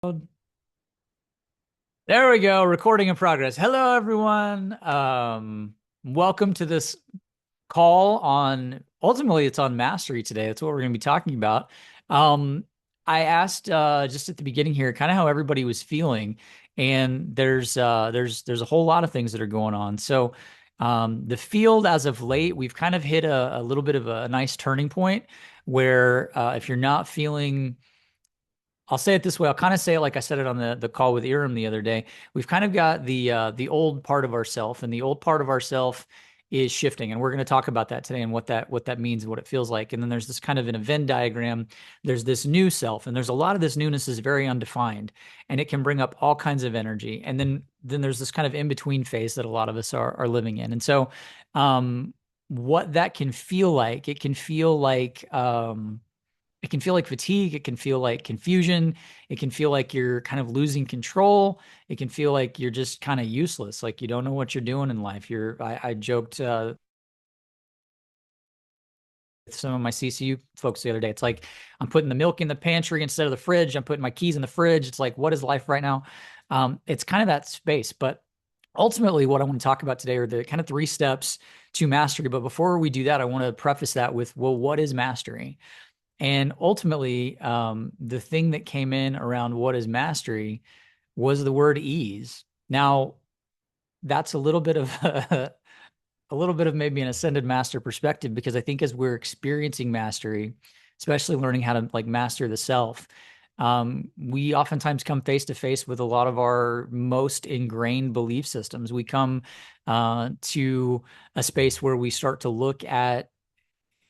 There we go. Recording in progress. Hello, everyone. Welcome to this call on, ultimately, it's on mastery today. That's what we're going to be talking about. Um, I asked just at the beginning here kind of how everybody was feeling, and there's a whole lot of things that are going on. So, the field as of late, we've kind of hit a little bit of a nice turning point where if you're not feeling, I'll say it this way. I'll kind of say it like I said it on the call with Iram the other day. We've kind of got the old part of ourself, and the old part of ourself is shifting, and we're going to talk about that today and what that means and what it feels like. And then there's this kind of in a Venn diagram. There's this new self, and there's a lot of this newness is very undefined, and it can bring up all kinds of energy. And then there's this kind of in between phase that a lot of us are living in. And so, what that can feel like, it can feel like fatigue. It can feel like confusion. It can feel like you're kind of losing control. It can feel like you're just kind of useless, like you don't know what you're doing in life. I joked with some of my CCU folks the other day. It's like I'm putting the milk in the pantry instead of the fridge. I'm putting my keys in the fridge. It's like, what is life right now? It's kind of that space. But ultimately, what I want to talk about today are the kind of three steps to mastery. But before we do that, I want to preface that with, well, what is mastery? And ultimately, the thing that came in around what is mastery was the word ease. Now, that's a little bit of a little bit of maybe an ascended master perspective, because I think as we're experiencing mastery, especially learning how to like master the self, we oftentimes come face to face with a lot of our most ingrained belief systems. We come to a space where we start to look at,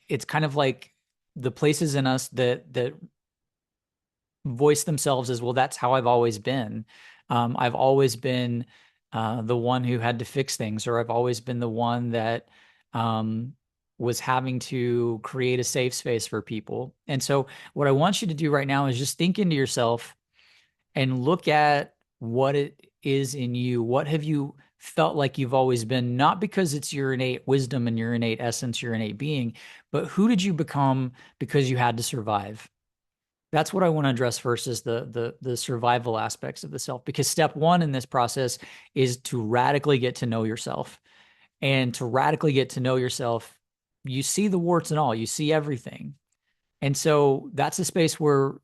it's kind of like the places in us that voice themselves as, well, that's how I've always been. I've always been the one who had to fix things, or I've always been the one that um, was having to create a safe space for people. And so, what I want you to do right now is just think into yourself and look at what it is in you. What have you felt like you've always been? Not because it's your innate wisdom and your innate essence, your innate being, but who did you become because you had to survive? That's what I want to address first, is the survival aspects of the self, because step one in this process is to radically get to know yourself. And to radically get to know yourself, you see the warts and all, you see everything. And so that's a space where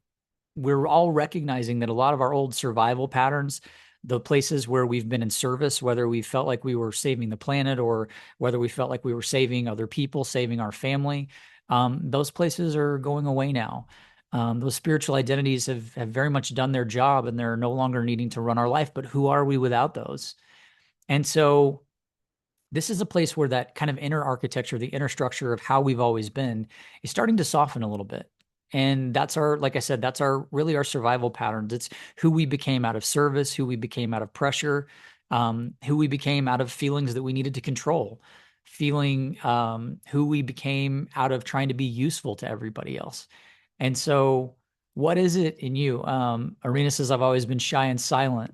we're all recognizing that a lot of our old survival patterns, the places where we've been in service, whether we felt like we were saving the planet or whether we felt like we were saving other people, saving our family, those places are going away now. Those spiritual identities have very much done their job, and they're no longer needing to run our life. But who are we without those? And so this is a place where that kind of inner architecture, the inner structure of how we've always been, is starting to soften a little bit. And that's our, like I said, that's our really our survival patterns. It's who we became out of service, who we became out of pressure, who we became out of feelings that we needed to control, feeling who we became out of trying to be useful to everybody else. And so, what is it in you? Arena says, I've always been shy and silent.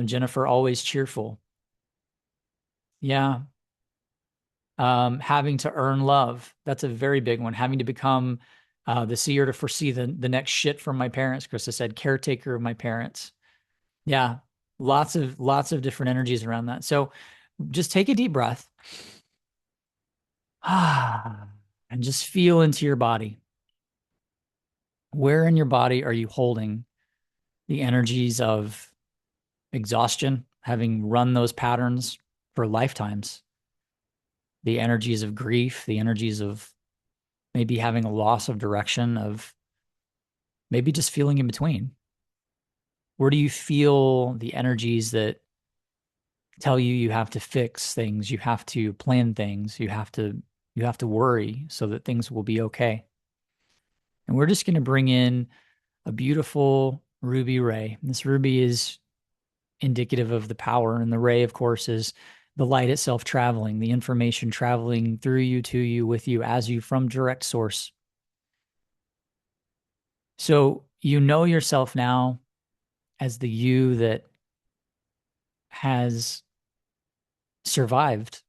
Jennifer, always cheerful. Yeah. Having to earn love. That's a very big one. Having to become the seer to foresee the next shit from my parents. Krista said, caretaker of my parents. Yeah, lots of different energies around that. So just take a deep breath and just feel into your body. Where in your body are you holding the energies of exhaustion, having run those patterns for lifetimes? The energies of grief, the energies of maybe having a loss of direction, of maybe just feeling in between. Where do you feel the energies that tell you you have to fix things, you have to plan things, you have to worry so that things will be okay? And we're just going to bring in a beautiful ruby ray. This ruby is indicative of the power, and the ray, of course, is the light itself traveling, the information traveling through you, to you, with you, as you, from direct source. So you know yourself now as the you that has survived.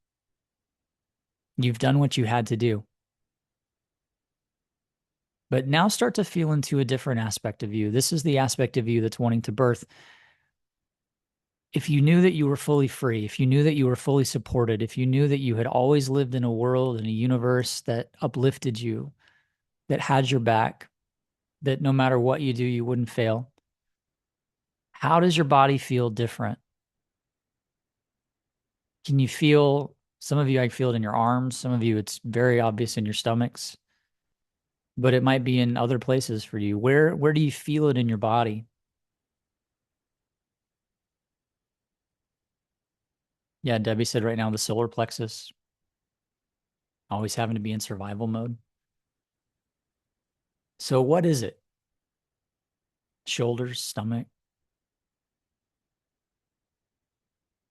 You've done what you had to do. But now start to feel into a different aspect of you. This is the aspect of you that's wanting to birth. If you knew that you were fully free, if you knew that you were fully supported, if you knew that you had always lived in a world and a universe that uplifted you, that had your back, that no matter what you do, you wouldn't fail, how does your body feel different? Can you feel, some of you, I feel it in your arms. Some of you, it's very obvious in your stomachs, but it might be in other places for you. Where do you feel it in your body? Yeah, Debbie said right now the solar plexus, always having to be in survival mode. So what is it? Shoulders, stomach.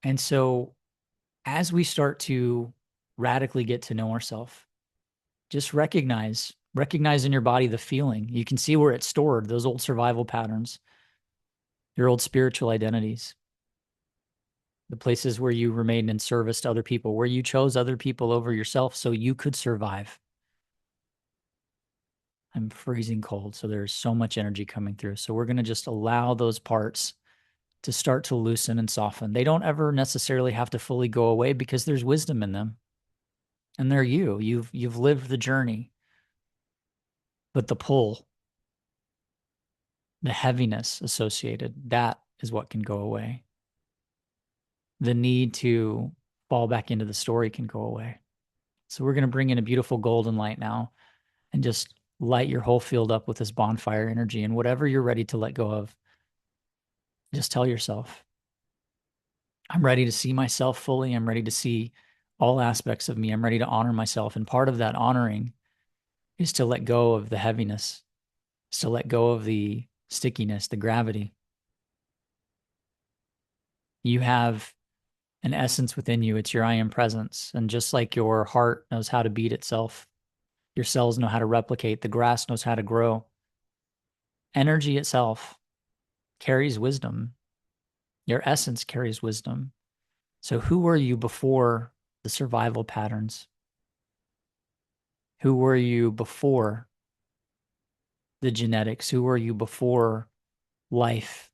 And so as we start to radically get to know ourselves, just recognize in your body the feeling. You can see where it's stored, those old survival patterns, your old spiritual identities, the places where you remained in service to other people, where you chose other people over yourself so you could survive. I'm freezing cold, so there's so much energy coming through. So we're going to just allow those parts to start to loosen and soften. They don't ever necessarily have to fully go away because there's wisdom in them. And they're you. You've lived the journey. But the pull, the heaviness associated, that is what can go away. The need to fall back into the story can go away. So we're going to bring in a beautiful golden light now and just light your whole field up with this bonfire energy. And whatever you're ready to let go of, just tell yourself, I'm ready to see myself fully. I'm ready to see all aspects of me. I'm ready to honor myself. And part of that honoring is to let go of the heaviness, is to let go of the stickiness, the gravity. You have an essence within you. It's your I am presence. And just like your heart knows how to beat itself, your cells know how to replicate, the grass knows how to grow. Energy itself carries wisdom. Your essence carries wisdom. So who were you before the survival patterns? Who were you before the genetics? Who were you before life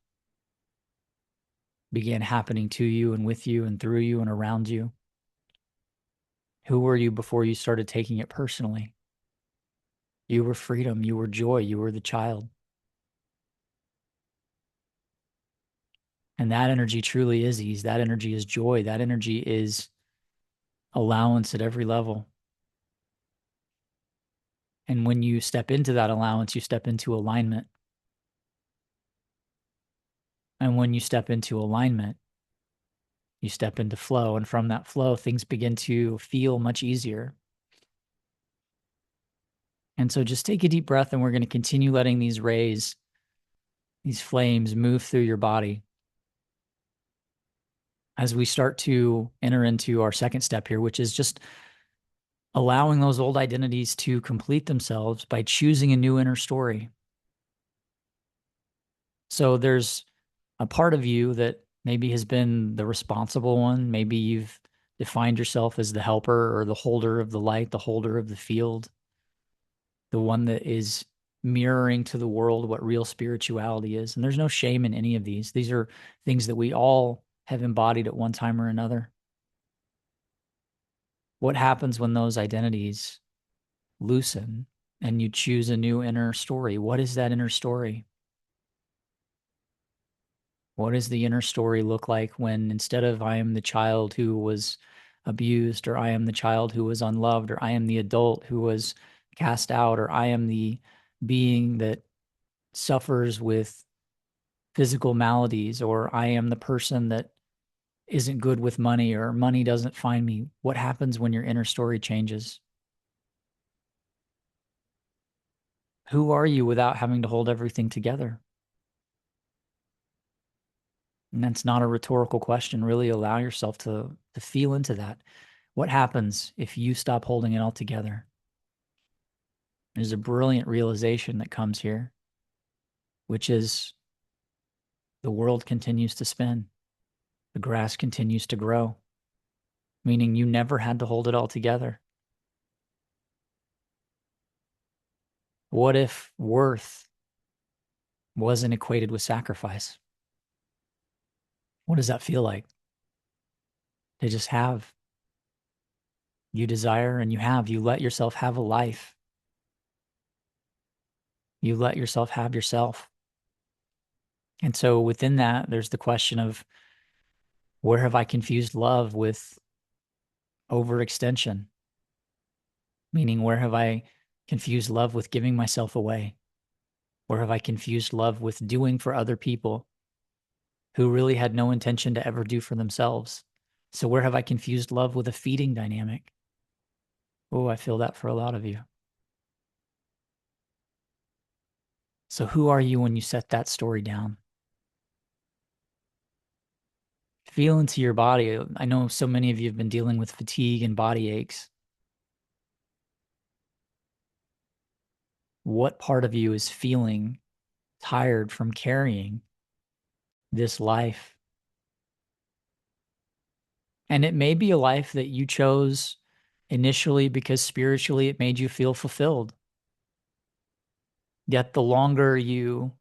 began happening to you and with you and through you and around you? Who were you before you started taking it personally? You were freedom. You were joy. You were the child. And that energy truly is ease. That energy is joy. That energy is allowance at every level. And when you step into that allowance, you step into alignment. And when you step into alignment, you step into flow. And from that flow, things begin to feel much easier. And so just take a deep breath, and we're going to continue letting these rays, these flames move through your body as we start to enter into our second step here, which is just allowing those old identities to complete themselves by choosing a new inner story. So there's a part of you that maybe has been the responsible one. Maybe you've defined yourself as the helper or the holder of the light, the holder of the field, the one that is mirroring to the world what real spirituality is. And there's no shame in any of these. These are things that we all have embodied at one time or another. What happens when those identities loosen and you choose a new inner story? What is that inner story? What does the inner story look like when instead of I am the child who was abused, or I am the child who was unloved, or I am the adult who was cast out, or I am the being that suffers with physical maladies, or I am the person that isn't good with money, or money doesn't find me? What happens when your inner story changes? Who are you without having to hold everything together? And that's not a rhetorical question. Really allow yourself to feel into that. What happens if you stop holding it all together? There's a brilliant realization that comes here, which is the world continues to spin. The grass continues to grow, meaning you never had to hold it all together. What if worth wasn't equated with sacrifice? What does that feel like? To just have, you desire and you have, you let yourself have a life. You let yourself have yourself. And so within that, there's the question of, where have I confused love with overextension? Meaning, where have I confused love with giving myself away? Where have I confused love with doing for other people who really had no intention to ever do for themselves? So where have I confused love with a feeding dynamic? Oh, I feel that for a lot of you. So who are you when you set that story down? Feel into your body. I know so many of you have been dealing with fatigue and body aches. What part of you is feeling tired from carrying this life? And it may be a life that you chose initially because spiritually it made you feel fulfilled. Yet the longer you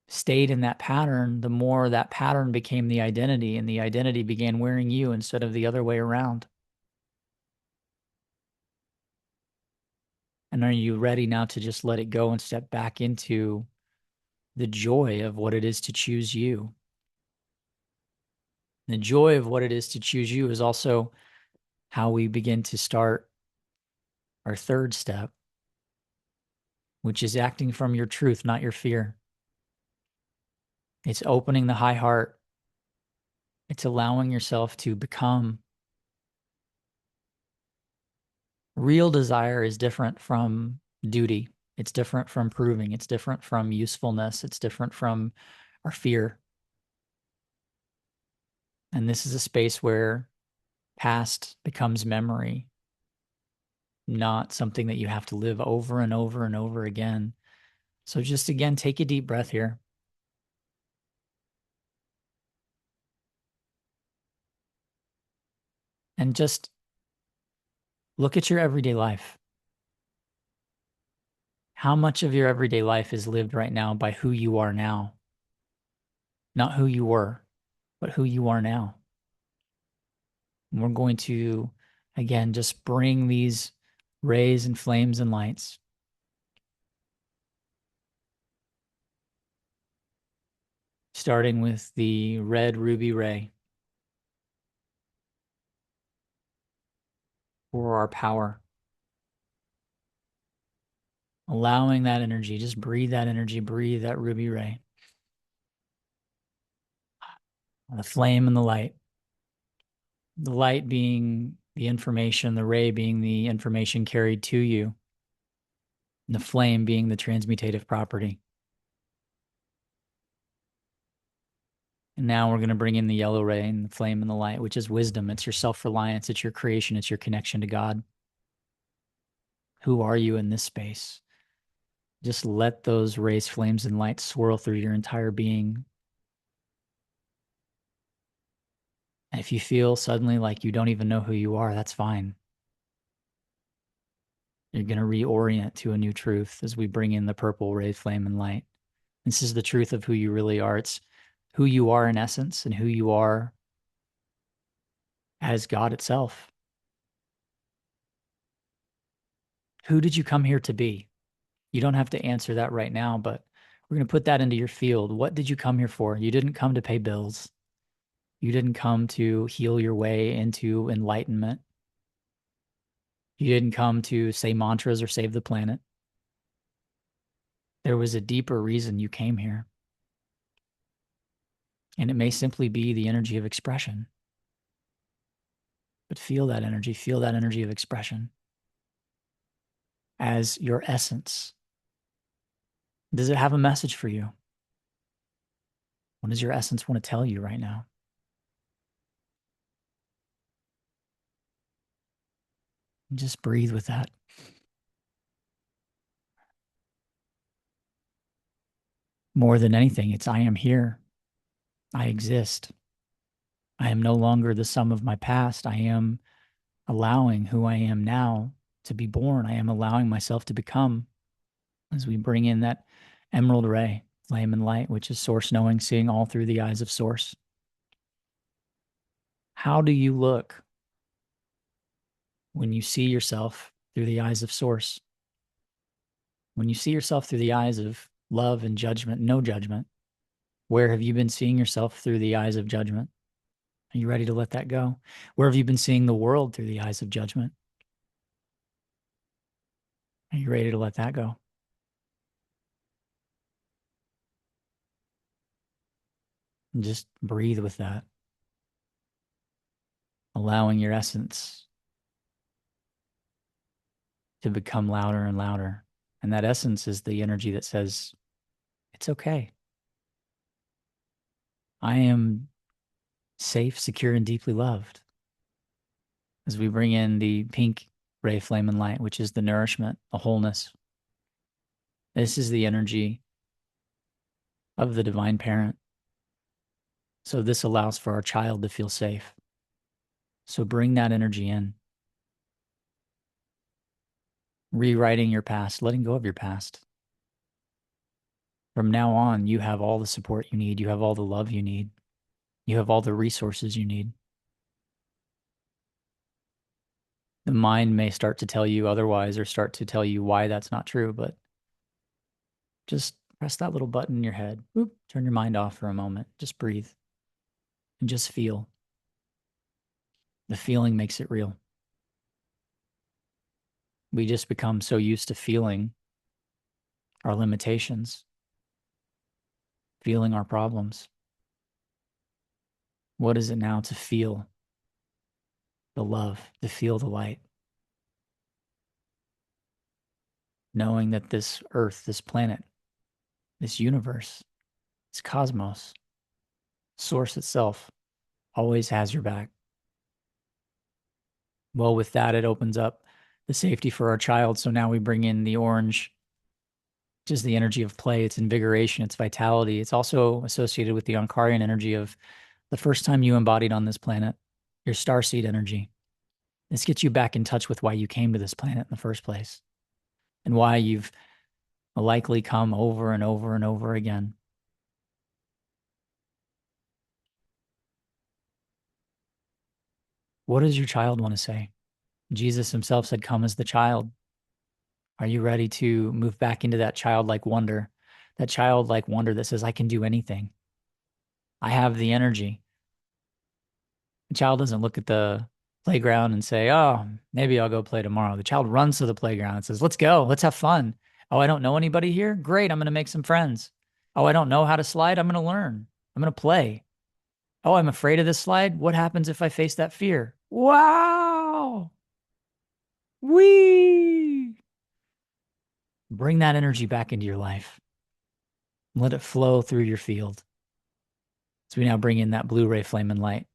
stayed in that pattern, the more that pattern became the identity, and the identity began wearing you instead of the other way around. And are you ready now to just let it go and step back into the joy of what it is to choose you? The joy of what it is to choose you is also how we begin to start our third step, which is acting from your truth, not your fear. It's opening the high heart. It's allowing yourself to become. Real desire is different from duty. It's different from proving. It's different from usefulness. It's different from our fear. And this is a space where past becomes memory, not something that you have to live over and over and over again. So just again, take a deep breath here. And just look at your everyday life. How much of your everyday life is lived right now by who you are now? Not who you were, but who you are now. And we're going to, again, just bring these rays and flames and lights, starting with the red ruby ray for our power. Allowing that energy, just breathe that energy, breathe that ruby ray. The flame and the light. The light being the information, the ray being the information carried to you, and the flame being the transmutative property. And now we're going to bring in the yellow ray and the flame and the light, which is wisdom. It's your self-reliance. It's your creation. It's your connection to God. Who are you in this space? Just let those rays, flames, and lights swirl through your entire being. And if you feel suddenly like you don't even know who you are, that's fine. You're going to reorient to a new truth as we bring in the purple ray, flame, and light. This is the truth of who you really are. It's who you are in essence and who you are as God itself. Who did you come here to be? You don't have to answer that right now, but we're going to put that into your field. What did you come here for? You didn't come to pay bills. You didn't come to heal your way into enlightenment. You didn't come to say mantras or save the planet. There was a deeper reason you came here. And it may simply be the energy of expression. But feel that energy of expression as your essence. Does it have a message for you? What does your essence want to tell you right now? And just breathe with that. More than anything, it's I am here. I exist. I am no longer the sum of my past. I am allowing who I am now to be born. I am allowing myself to become. as we bring in that emerald ray, flame and light, which is source knowing, seeing all through the eyes of source. How do you look when you see yourself through the eyes of source? When you see yourself through the eyes of love and judgment, no judgment, where have you been seeing yourself through the eyes of judgment? Are you ready to let that go? Where have you been seeing the world through the eyes of judgment? Are you ready to let that go? And just breathe with that, allowing your essence to become louder and louder. And that essence is the energy that says, it's okay. I am safe, secure, and deeply loved. As we bring in the pink ray, flame, and light, which is the nourishment, the wholeness. This is the energy of the divine parent. So this allows for our child to feel safe. So bring that energy in. Rewriting your past, letting go of your past. From now on, you have all the support you need. You have all the love you need. You have all the resources you need. The mind may start to tell you otherwise or start to tell you why that's not true, but just press that little button in your head. Boop, turn your mind off for a moment. Just breathe and just feel. The feeling makes it real. We just become so used to feeling our limitations, feeling our problems. What is it now to feel the love, to feel the light? Knowing that this earth, this planet, this universe, this cosmos, source itself always has your back. Well, with that, it opens up the safety for our child. So now we bring in the orange, which is the energy of play. It's invigoration, it's vitality. It's also associated with the Onkarian energy of the first time you embodied on this planet, your starseed energy. This gets you back in touch with why you came to this planet in the first place and why you've likely come over and over and over again. What does your child want to say? Jesus himself said, come as the child. Are you ready to move back into that childlike wonder that says, I can do anything. I have the energy. The child doesn't look at the playground and say, oh, maybe I'll go play tomorrow. The child runs to the playground and says, let's go. Let's have fun. Oh, I don't know anybody here? Great. I'm going to make some friends. Oh, I don't know how to slide? I'm going to learn. I'm going to play. Oh, I'm afraid of this slide. What happens if I face that fear? Wow. Whee! Bring that energy back into your life. Let it flow through your field. So we now bring in that blue ray, flame, and light.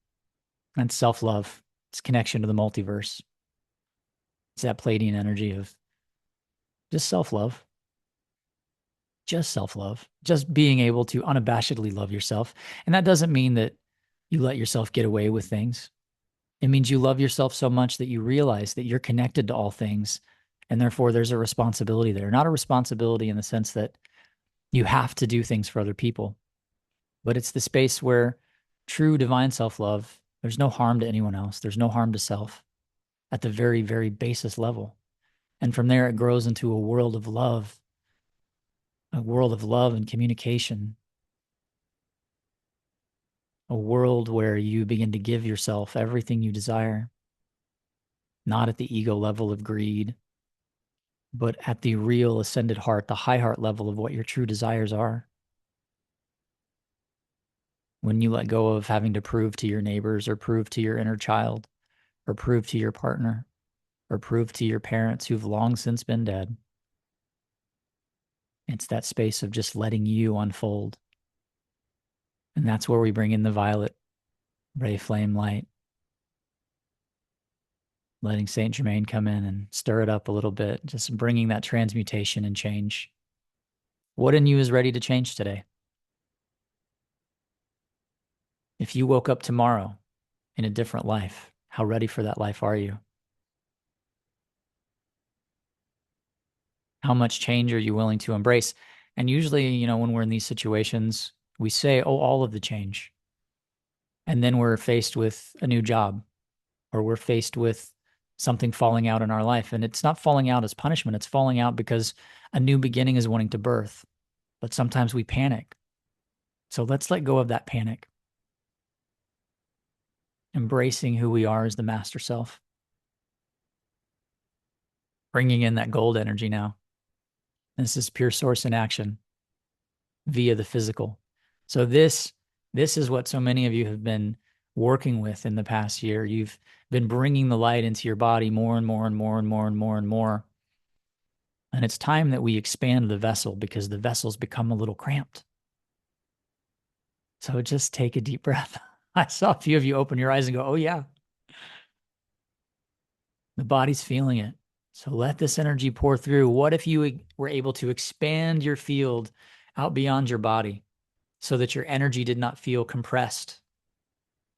That's self-love. It's connection to the multiverse. It's that Pleiadian energy of just self-love. Just self-love. Just being able to unabashedly love yourself. And that doesn't mean that you let yourself get away with things. It means you love yourself so much that you realize that you're connected to all things. And therefore, there's a responsibility there. Not a responsibility in the sense that you have to do things for other people, but it's the space where true divine self-love, there's no harm to anyone else. There's no harm to self at the very, very basis level. And from there, it grows into a world of love and communication, a world where you begin to give yourself everything you desire, not at the ego level of greed, but at the real ascended heart, the high heart level of what your true desires are. When you let go of having to prove to your neighbors or prove to your inner child or prove to your partner or prove to your parents who've long since been dead. It's that space of just letting you unfold. And that's where we bring in the violet ray, flame, light, letting Saint Germain come in and stir it up a little bit, just bringing that transmutation and change. What in you is ready to change today? If you woke up tomorrow in a different life, how ready for that life are you? How much change are you willing to embrace? And usually, when we're in these situations, we say, oh, all of the change. And then we're faced with a new job, or we're faced with something falling out in our life. And it's not falling out as punishment, it's falling out because a new beginning is wanting to birth. But sometimes we panic. So let's let go of that panic, embracing who we are as the master self, bringing in that gold energy now. This is pure source in action via the physical. So this is what so many of you have been working with in the past year. You've been bringing the light into your body more and more and more and more and more and more. And it's time that we expand the vessel, because the vessel's become a little cramped. So just take a deep breath. I saw a few of you open your eyes and go, oh yeah, the body's feeling it. So let this energy pour through. What if you were able to expand your field out beyond your body so that your energy did not feel compressed?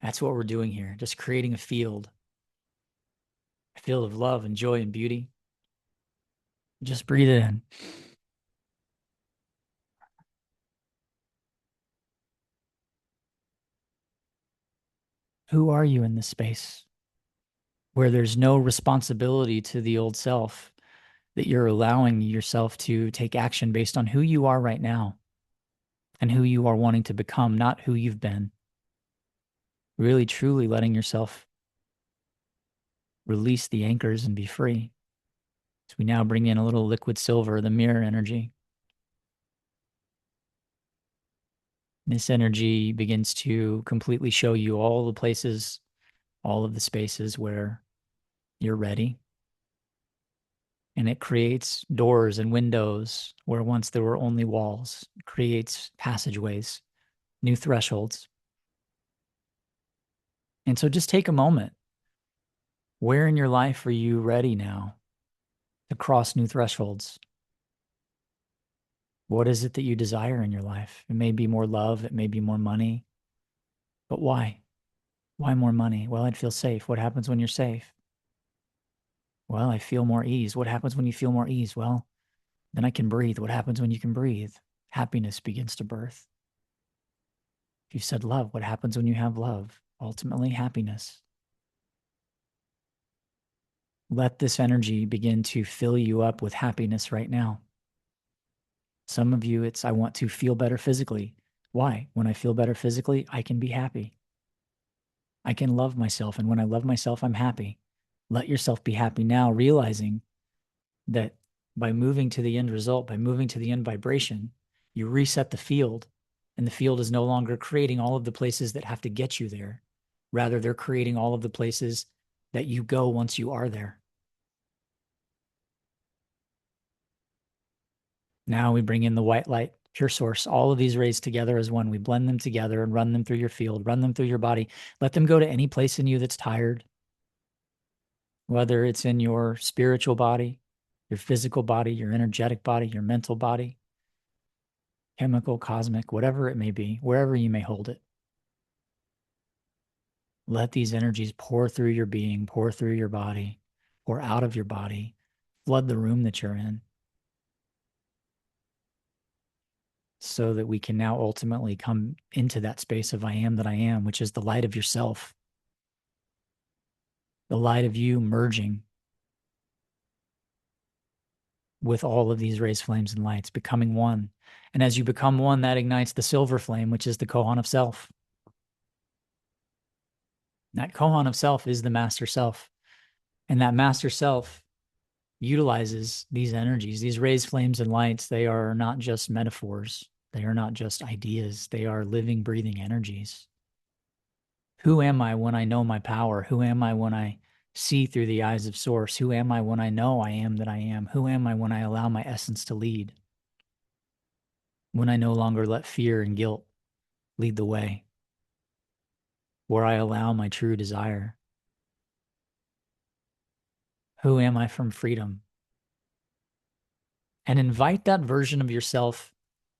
That's what we're doing here, just creating a field of love and joy and beauty. Just breathe it in. Who are you in this space where there's no responsibility to the old self, that you're allowing yourself to take action based on who you are right now and who you are wanting to become, not who you've been? Really, truly letting yourself release the anchors and be free. So we now bring in a little liquid silver, the mirror energy. This energy begins to completely show you all the places, all of the spaces where you're ready. And it creates doors and windows where once there were only walls. It creates passageways, new thresholds. And so just take a moment. Where in your life are you ready now to cross new thresholds? What is it that you desire in your life? It may be more love, it may be more money. But why? Why more money? Well, I'd feel safe. What happens when you're safe? Well, I feel more ease. What happens when you feel more ease? Well, then I can breathe. What happens when you can breathe? Happiness begins to birth. If you said love, what happens when you have love? Ultimately, happiness. Let this energy begin to fill you up with happiness right now. Some of you, it's, I want to feel better physically. Why? When I feel better physically, I can be happy. I can love myself. And when I love myself, I'm happy. Let yourself be happy now, realizing that by moving to the end result, by moving to the end vibration, you reset the field, and the field is no longer creating all of the places that have to get you there. Rather, they're creating all of the places that you go once you are there. Now we bring in the white light, pure source, all of these rays together as one. We blend them together and run them through your field, run them through your body. Let them go to any place in you that's tired, whether it's in your spiritual body, your physical body, your energetic body, your mental body, chemical, cosmic, whatever it may be, wherever you may hold it. Let these energies pour through your being, pour through your body, pour out of your body, flood the room that you're in, so that we can now ultimately come into that space of I am that I am, which is the light of yourself, the light of you merging with all of these rays, flames, and lights, becoming one. And as you become one, that ignites the silver flame, which is the koan of self. That koan of self is the master self. And that master self utilizes these energies, these rays, flames, and lights. They are not just metaphors. They are not just ideas. They are living, breathing energies. Who am I when I know my power? Who am I when I see through the eyes of source? Who am I when I know I am that I am? Who am I when I allow my essence to lead? When I no longer let fear and guilt lead the way? Where I allow my true desire? Who am I from freedom? And invite that version of yourself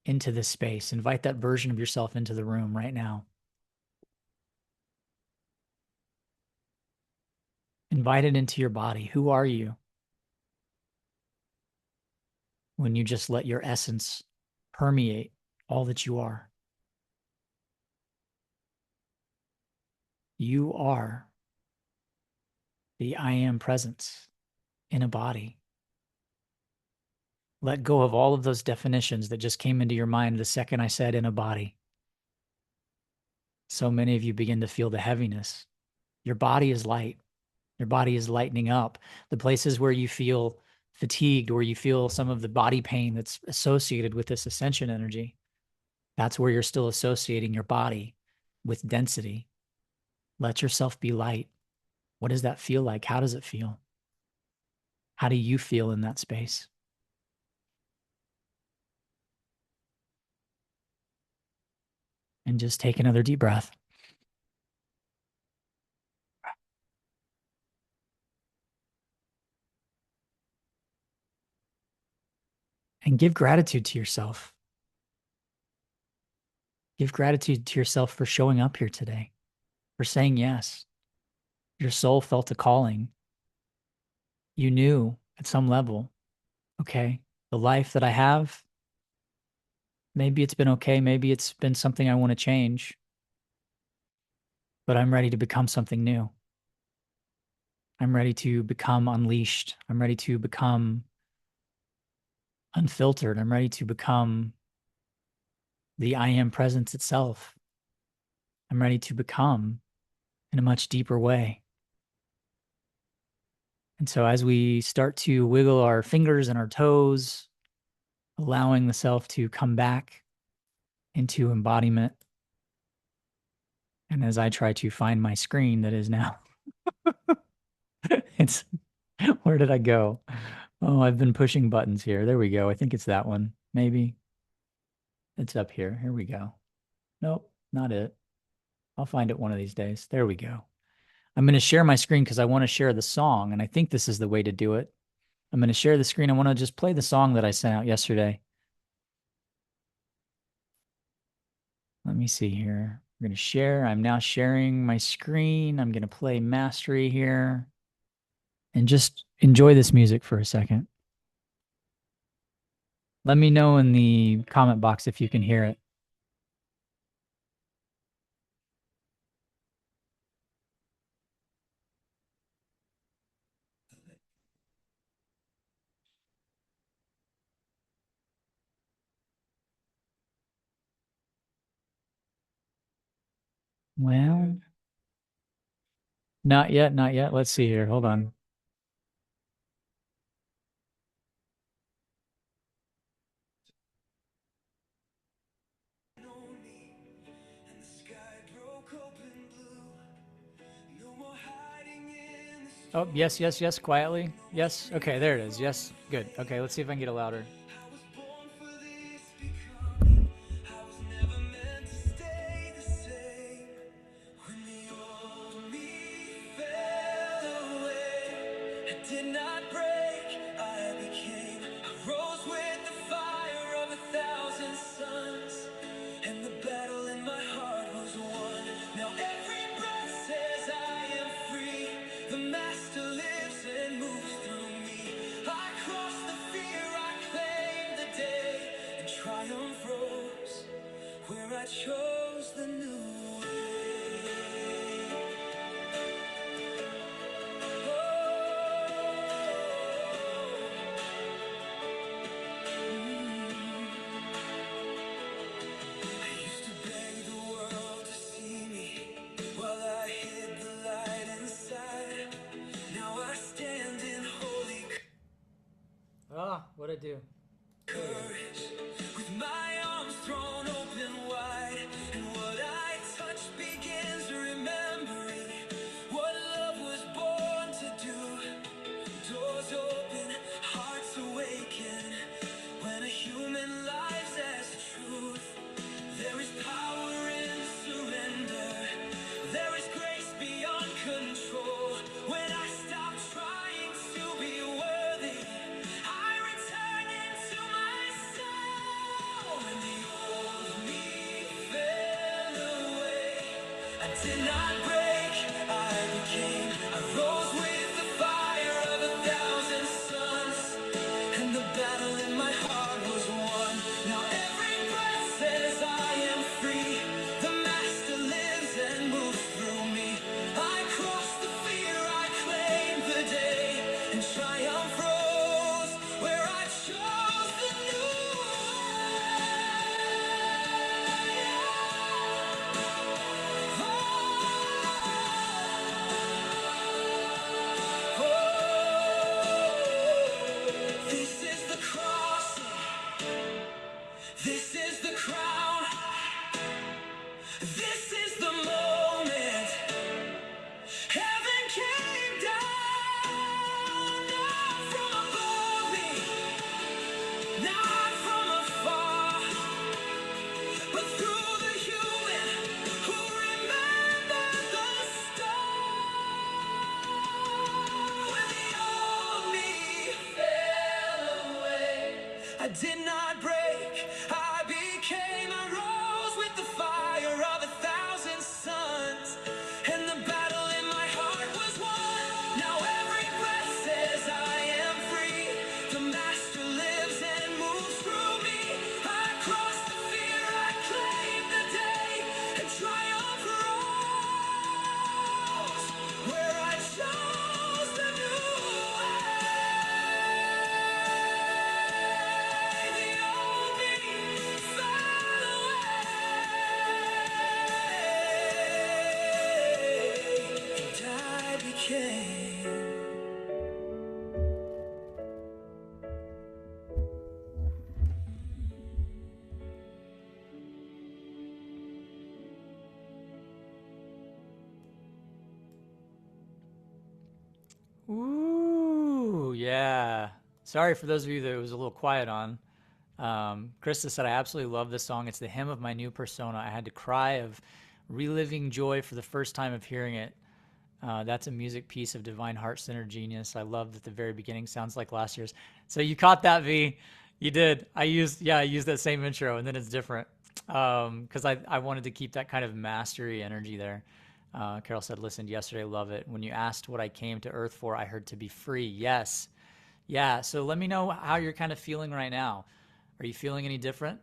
into this space. Invite that version of yourself into the room right now. Invite it into your body. Who are you? when you just let your essence permeate all that you are. You are the I am presence in a body. Let go of all of those definitions that just came into your mind the second I said in a body. So many of you begin to feel the heaviness. Your body is light. Your body is lightening up. The places where you feel fatigued, where you feel some of the body pain that's associated with this ascension energy, that's where you're still associating your body with density. Let yourself be light. What does that feel like? How does it feel? How do you feel in that space? And just take another deep breath. And give gratitude to yourself. Give gratitude to yourself for showing up here today, for saying yes. Your soul felt a calling. You knew at some level, okay, the life that I have, maybe it's been okay. Maybe it's been something I want to change, but I'm ready to become something new. I'm ready to become unleashed. I'm ready to become unfiltered. I'm ready to become the I am presence itself. I'm ready to become in a much deeper way. And so as we start to wiggle our fingers and our toes, allowing the self to come back into embodiment. And as I try to find my screen that is now, it's, where did I go? Oh, I've been pushing buttons here. There we go. I think it's that one. Maybe it's up here. Here we go. Nope, not it. I'll find it one of these days. There we go. I'm going to share my screen because I want to share the song. And I think this is the way to do it. I'm going to share the screen. I want to just play the song that I sent out yesterday. Let me see here. We're going to share. I'm now sharing my screen. I'm going to play Mastery here and just enjoy this music for a second. Let me know in the comment box if you can hear it. Well, not yet, not yet. Let's see here. Hold on. Oh, yes, yes, yes, quietly. Yes. Okay, there it is. Yes. Good. Okay, let's see if I can get it louder. Where I chose the new way. I used to beg the world to see me while I hid the light inside. Now I stand in holy What'd I do? courage with my arms thrown open wide, and what I touch begins remembering what love was born to do. Doors open, hearts awaken when a human lives as truth. There is power in surrender. There is grace beyond control. When I stop trying to be worthy, I return into my soul. When the old me fell away, I did not break, I became. I rose with the fire of 1,000 suns, and the battle in my heart This is the moment. Heaven came down, not from above me, not from afar, but through the human who remembered the stars. When the old me fell away, I did not break, I became, I rose with the fire of 1,000 suns, and the battle in my heart was won. Now every breath says I am free. The master lives and moves through me. I crossed the fear, I claimed the day, and triumph rose where I chose the new way. The old me fell away, and I became. Ooh, yeah. Sorry for those of you that it was a little quiet on. Krista said, I absolutely love this song. It's the hymn of my new persona. I had to cry of reliving joy for the first time of hearing it. That's a music piece of divine heart-centered genius. I love that the very beginning sounds like last year's. So you caught that, V. You did. I used that same intro, and then it's different. Because I wanted to keep that kind of mastery energy there. Carol said, listened yesterday, love it. When you asked what I came to Earth for, I heard to be free. Yes. Yeah. So let me know how you're kind of feeling right now. Are you feeling any different?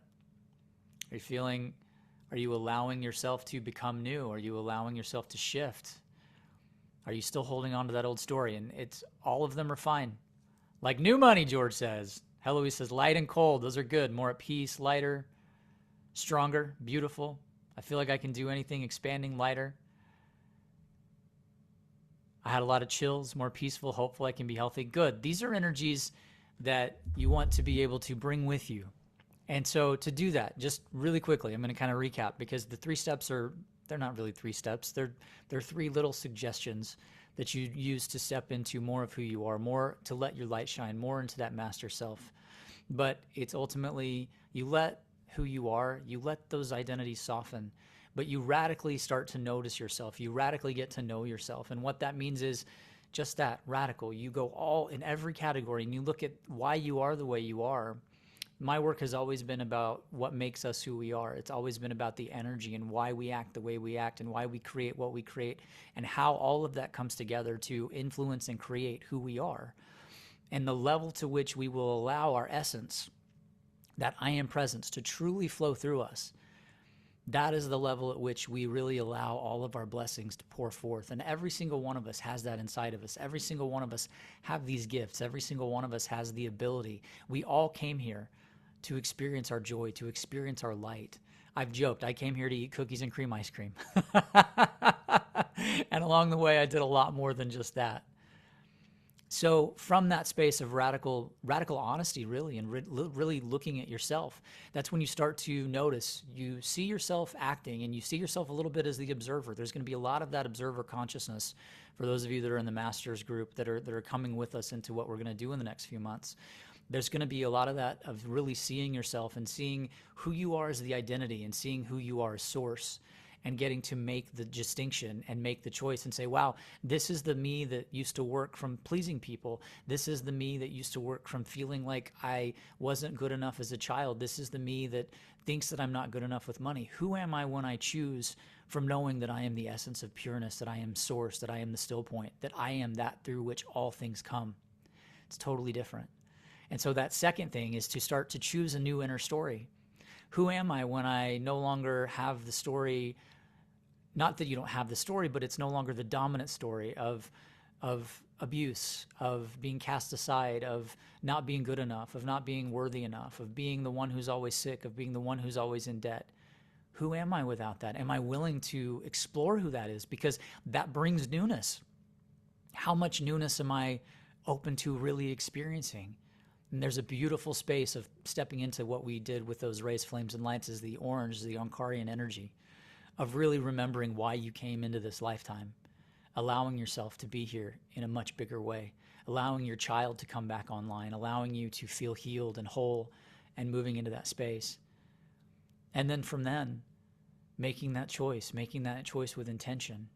Are you allowing yourself to become new? Are you allowing yourself to shift? Are you still holding on to that old story? And it's all of them are fine. Like new money, George says. Heloise says, light and cold. Those are good. More at peace, lighter, stronger, beautiful. I feel like I can do anything, expanding, lighter. I had a lot of chills, more peaceful, hopeful, I can be healthy. Good. These are energies that you want to be able to bring with you. And so to do that, just really quickly, I'm going to kind of recap because the 3 steps they're not really 3 steps. They're 3 little suggestions that you use to step into more of who you are, more to let your light shine, more into that master self. But it's ultimately, you let who you are, you let those identities soften, but you radically start to notice yourself. You radically get to know yourself. And what that means is just that, radical. You go all in every category and you look at why you are the way you are. My work has always been about what makes us who we are. It's always been about the energy and why we act the way we act and why we create what we create and how all of that comes together to influence and create who we are. And the level to which we will allow our essence, that I am presence, to truly flow through us, that is the level at which we really allow all of our blessings to pour forth. And every single one of us has that inside of us. Every single one of us have these gifts. Every single one of us has the ability. We all came here to experience our joy, to experience our light. I've joked, I came here to eat cookies and cream ice cream. And along the way, I did a lot more than just that. So from that space of radical honesty, really, and really looking at yourself, that's when you start to notice, you see yourself acting and you see yourself a little bit as the observer. There's going to be a lot of that observer consciousness for those of you that are in the Masters group that are coming with us into what we're going to do in the next few months. There's going to be a lot of that of really seeing yourself and seeing who you are as the identity and seeing who you are as source, and getting to make the distinction and make the choice and say, wow, this is the me that used to work from pleasing people. This is the me that used to work from feeling like I wasn't good enough as a child. This is the me that thinks that I'm not good enough with money. Who am I when I choose from knowing that I am the essence of pureness, that I am source, that I am the still point, that I am that through which all things come? It's totally different. And so that second thing is to start to choose a new inner story. Who am I when I no longer have the story? Not that you don't have the story, but it's no longer the dominant story of abuse, of being cast aside, of not being good enough, of not being worthy enough, of being the one who's always sick, of being the one who's always in debt. Who am I without that? Am I willing to explore who that is? Because that brings newness. How much newness am I open to really experiencing? And there's a beautiful space of stepping into what we did with those rays, flames, and lights, is the orange, the Onkarian energy. of really remembering why you came into this lifetime, allowing yourself to be here in a much bigger way, allowing your child to come back online, allowing you to feel healed and whole and moving into that space. And then from then, making that choice with intention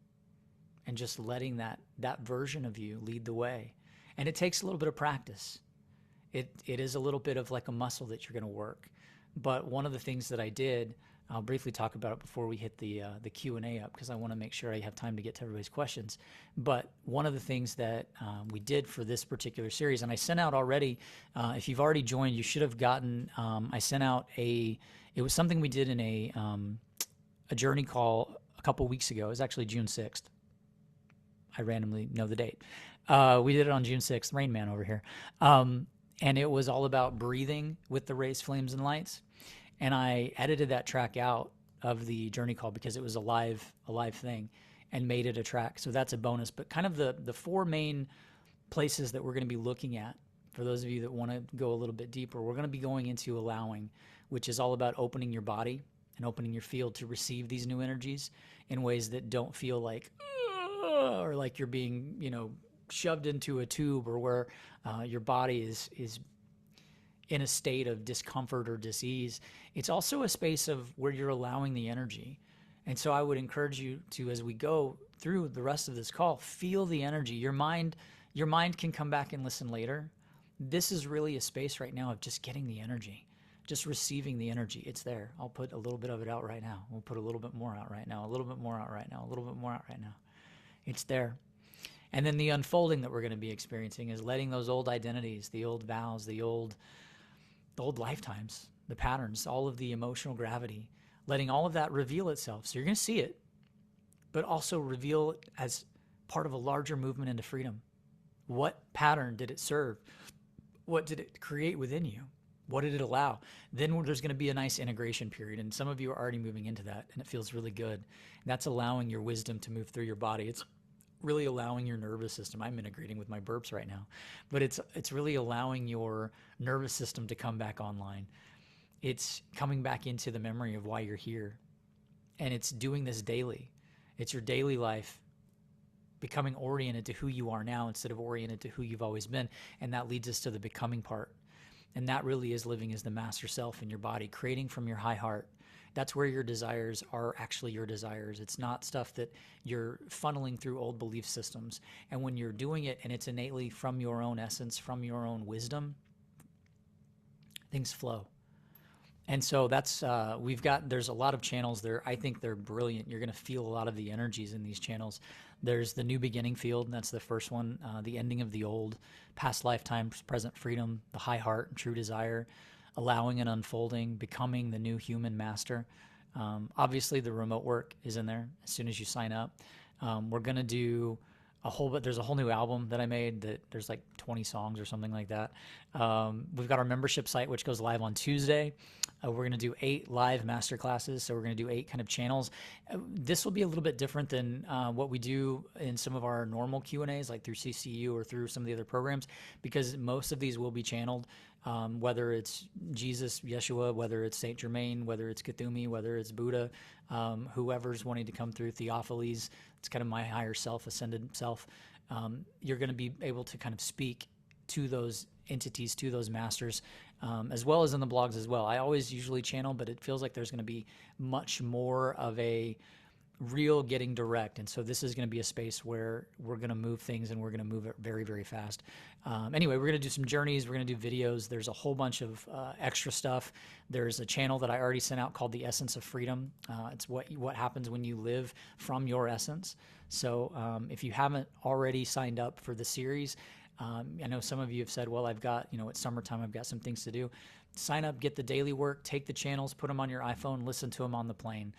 and just letting that version of you lead the way. And it takes a little bit of practice. It is a little bit of like a muscle that you're going to work. But one of the things that I did, I'll briefly talk about it before we hit the Q&A up, because I want to make sure I have time to get to everybody's questions. But one of the things that we did for this particular series, and I sent out already, if you've already joined, you should have gotten, I sent out it was something we did in a journey call a couple weeks ago. It was actually June 6th. I randomly know the date. We did it on June 6th, Rain Man over here. And it was all about breathing with the rays, flames, and lights. And I edited that track out of the journey call because it was a live thing, and made it a track. So that's a bonus. But kind of the four main places that we're going to be looking at, for those of you that want to go a little bit deeper, we're going to be going into allowing, which is all about opening your body and opening your field to receive these new energies in ways that don't feel like, or like you're being, shoved into a tube, or where your body is in a state of discomfort or dis-ease. It's also a space of where you're allowing the energy. And so I would encourage you to, as we go through the rest of this call, feel the energy. Your mind can come back and listen later. This is really a space right now of just getting the energy, just receiving the energy. It's there. I'll put a little bit of it out right now. We'll put a little bit more out right now, a little bit more out right now, a little bit more out right now. It's there. And then the unfolding that we're going to be experiencing is letting those old identities, the old vows, the old lifetimes, the patterns, all of the emotional gravity, letting all of that reveal itself. So you're going to see it, but also reveal it as part of a larger movement into freedom. What pattern did it serve? What did it create within you? What did it allow? Then there's going to be a nice integration period, and some of you are already moving into that, and it feels really good. And that's allowing your wisdom to move through your body. It's really allowing your nervous system. I'm integrating with my burps right now, but it's really allowing your nervous system to come back online. It's coming back into the memory of why you're here, and it's doing this daily. It's your daily life becoming oriented to who you are now instead of oriented to who you've always been, and that leads us to the becoming part. And that really is living as the master self in your body, creating from your high heart. That's where your desires are actually your desires. It's not stuff that you're funneling through old belief systems. And when you're doing it and it's innately from your own essence, from your own wisdom, things flow. And so that's, there's a lot of channels there. I think they're brilliant. You're going to feel a lot of the energies in these channels. There's the new beginning field, and that's the first one, the ending of the old, past lifetimes, present freedom, the high heart and true desire, allowing and unfolding, becoming the new human master. Obviously, the remote work is in there as soon as you sign up. We're going to do there's a whole new album that I made that there's like 20 songs or something like that. We've got our membership site, which goes live on Tuesday. We're going to do 8 live master classes. So we're going to do 8 kind of channels. This will be a little bit different than what we do in some of our normal Q&As, like through CCU or through some of the other programs, because most of these will be channeled, whether it's Jesus, Yeshua, whether it's Saint Germain, whether it's Cthulhu, whether it's Buddha, whoever's wanting to come through, Theophiles. It's kind of my higher self, ascended self. You're going to be able to kind of speak to those entities, to those masters, as well as in the blogs as well. I always usually channel, but it feels like there's going to be much more of a real getting direct. And so this is going to be a space where we're going to move things, and we're going to move it very, very fast. Anyway, we're going to do some journeys. We're going to do videos. There's a whole bunch of extra stuff. There's a channel that I already sent out called The Essence of Freedom. It's what happens when you live from your essence. So if you haven't already signed up for the series, I know some of you have said, well, I've got, it's summertime, I've got some things to do. Sign up, get the daily work, take the channels, put them on your iPhone, listen to them on the plane.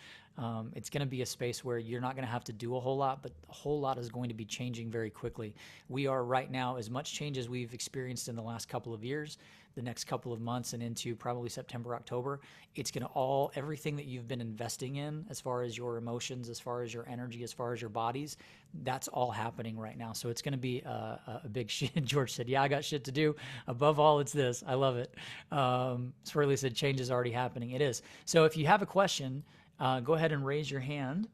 It's going to be a space where you're not going to have to do a whole lot, but a whole lot is going to be changing very quickly. We are right now, as much change as we've experienced in the last couple of years, the next couple of months and into probably September, October, it's going to everything that you've been investing in as far as your emotions, as far as your energy, as far as your bodies, that's all happening right now. So it's going to be a big shit. George said, yeah, I got shit to do. Above all, it's this. I love it. Swirly said, change is already happening. It is. So if you have a question, Go ahead and raise your hand.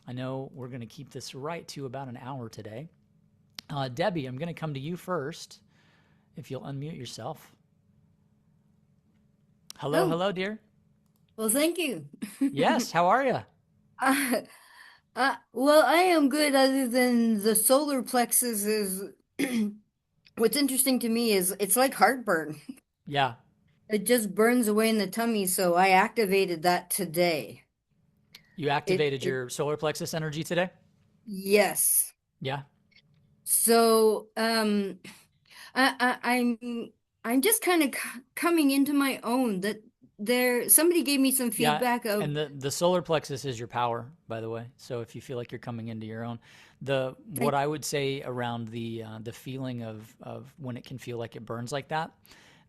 I know we're going to keep this right to about an hour today. Debbie, I'm going to come to you first. If you'll unmute yourself. Hello, Oh, hello, dear. well, thank you. Yes, how are you? Uh, well, I am good other than the solar plexus is what's interesting to me is it's like heartburn. Yeah, It just burns away in the tummy, so I activated that today. you It activated it your solar plexus energy today? yes. Yeah, So, I'm just kind of coming into my own that somebody gave me some yeah. feedback of And the solar plexus is your power, by the way. So if you feel like you're coming into your own, the what I, I would say around the feeling of when it can feel like it burns like that,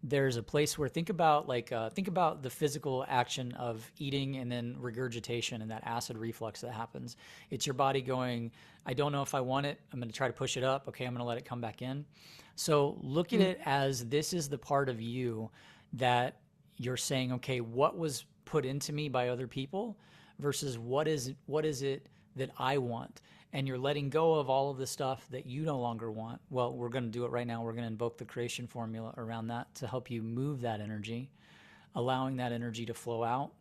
there's a place where think about the physical action of eating and then regurgitation and that acid reflux that happens. It's your body going, I don't know if I want it. I'm going to try to push it up. Okay, I'm going to let it come back in. So look at Mm, it as this is the part of you that you're saying, okay, what was put into me by other people versus what is it that I want? And you're letting go of all of the stuff that you no longer want. Well, we're going to do it right now. We're going to invoke the creation formula around that to help you move that energy, allowing that energy to flow out.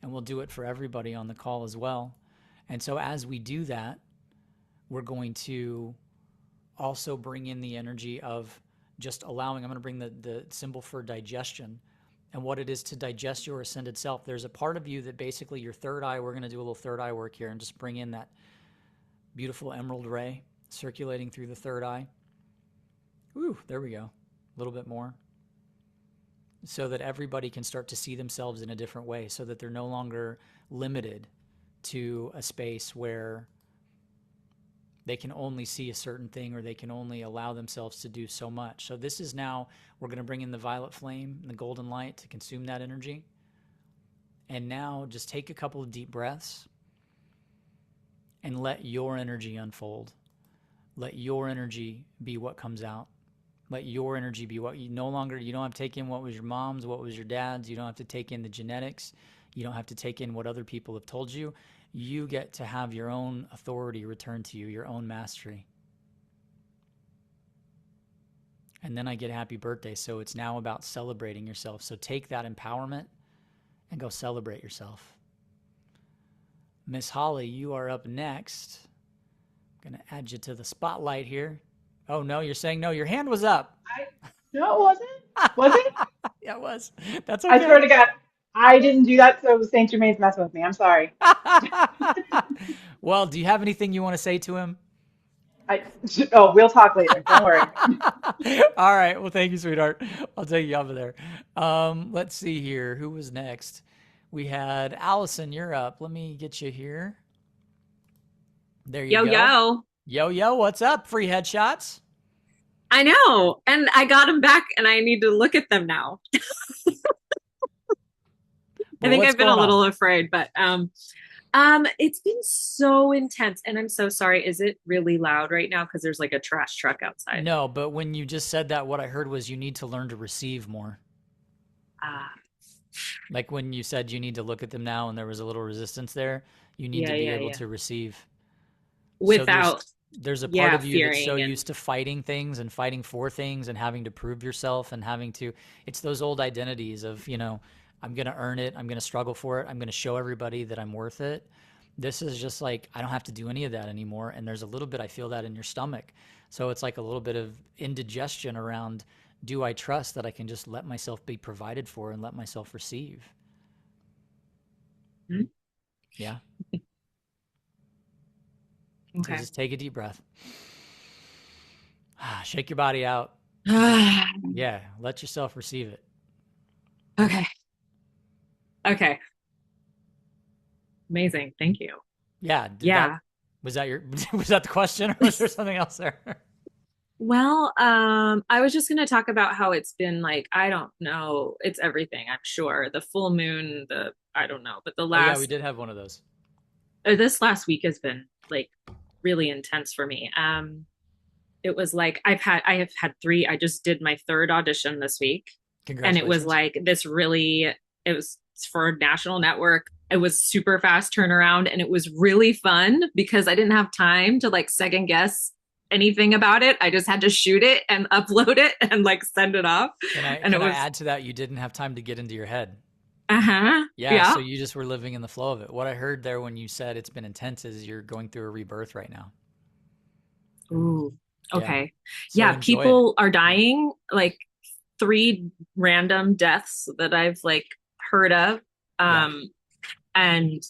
And we'll do it for everybody on the call as well. And so as we do that, we're going to also bring in the energy of just allowing. I'm going to bring the symbol for digestion and what it is to digest your ascended self. There's a part of you that basically your third eye, we're going to do a little third eye work here and just bring in that beautiful emerald ray circulating through the third eye. Ooh, there we go. A little bit more. So that everybody can start to see themselves in a different way, so that they're no longer limited to a space where they can only see a certain thing or they can only allow themselves to do so much. So this is now, we're going to bring in the violet flame and the golden light to consume that energy. And now just take a couple of deep breaths and let your energy unfold. Let your energy be what comes out. Let your energy be what you no longer, you don't have to take in what was your mom's, what was your dad's. You don't have to take in the genetics. You don't have to take in what other people have told you. You get to have your own authority returned to you, your own mastery. And then I get happy birthday. So it's now about celebrating yourself. So take that empowerment and go celebrate yourself. Miss Holly, you are up next. I'm going to add you to the spotlight here. Oh, no, you're saying no. Your hand was up. I no, it wasn't. Was it? Yeah, it was. That's I swear okay. to God, I didn't do that. So Saint Germain's messing with me. I'm sorry. Well, do you have anything you want to say to him? I oh, we'll talk later. Don't worry. All right. Well, thank you, sweetheart. I'll take you off of there. Let's see here. Who was next? We had Allison. You're up. Let me get you here. There you Yo, go. yo. Yo, yo, what's up? Free headshots. I know. And I got them back and I need to look at them now. I Well, think what's I've been a going on? little afraid, but it's been so intense and I'm so sorry. Is it really loud right now? Because there's like a trash truck outside. No, but when you just said that, what I heard was you need to learn to receive more. Ah, Like when you said you need to look at them now and there was a little resistance there, you need to yeah, be yeah, able yeah. to receive. So Without, there's a part yeah, of you that's so fearing and used to fighting things and fighting for things and having to prove yourself and having to, it's those old identities of, I'm going to earn it, I'm going to struggle for it, I'm going to show everybody that I'm worth it. This is just like I don't have to do any of that anymore, and there's a little bit I feel that in your stomach. So it's like a little bit of indigestion around, do I trust that I can just let myself be provided for and let myself receive? Hmm? Yeah. So Okay. just take a deep breath. Shake your body out. Yeah, let yourself receive it. Okay. Okay. Amazing. Thank you. Yeah, did that Yeah. was that your was that the question or was there something else there? Well, I was just going to talk about how it's been like, I don't know, it's everything, I'm sure. The full moon, I don't know, but Oh yeah, we did have one of those. this last week has been like really intense for me. It was like I have had three. I just did my third audition this week, and it was Congratulations. like this really. It was for national network. It was super fast turnaround and it was really fun because I didn't have time to like second guess anything about it. I just had to shoot it and upload it and like send it off. And it Can I was, add to that? You didn't have time to get into your head. uh-huh. Yeah, Yeah. so you just were living in the flow of it. What I heard there when you said it's been intense is you're going through a rebirth right now. Ooh. Yeah. Okay. So Yeah. enjoy it. People are dying, like 3 random deaths that I've like heard of. Yeah. Um, and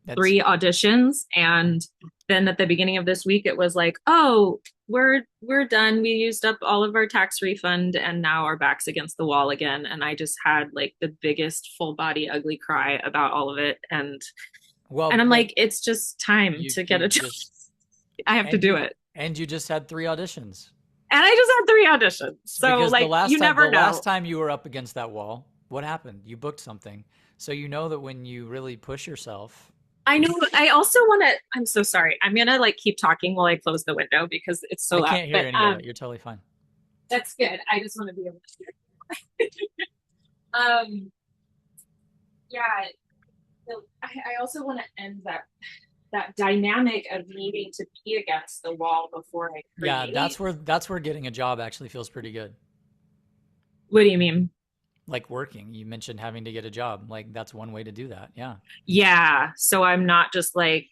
That's 3 auditions, and then at the beginning of this week it was like, oh, we're done, we used up all of our tax refund and now our backs against the wall again. And I just had like the biggest full body ugly cry about all of it. well, And I'm but like, it's just time to get you a job. just I have to do it. and you just had 3 auditions. And I just had 3 auditions, so Because like you the never last know. time you were up against that wall, what happened? You booked something. So you know that when you really push yourself, I know. I also want to. I'm so sorry. I'm gonna like keep talking while I close the window because it's so I loud. can't hear But any of it. You're totally fine. that's good. I just want to be able to hear. um, yeah. I also want to end that dynamic of needing to be against the wall before I Yeah, create. that's where getting a job actually feels pretty good. What do you mean? Like working. You mentioned having to get a job. Like that's one way to do that. Yeah. Yeah. So I'm not just like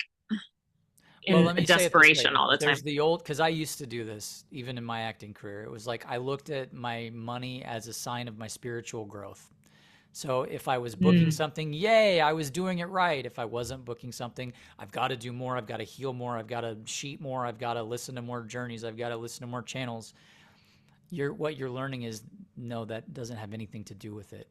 Well, in let me say it this desperation way. all the There's time. the old, because I used to do this even in my acting career. It was like I looked at my money as a sign of my spiritual growth. So if I was booking Mm, something, yay, I was doing it right. If I wasn't booking something, I've got to do more. I've got to heal more. I've got to sheet more. I've got to listen to more journeys. I've got to listen to more channels. What you're learning is no, that doesn't have anything to do with it.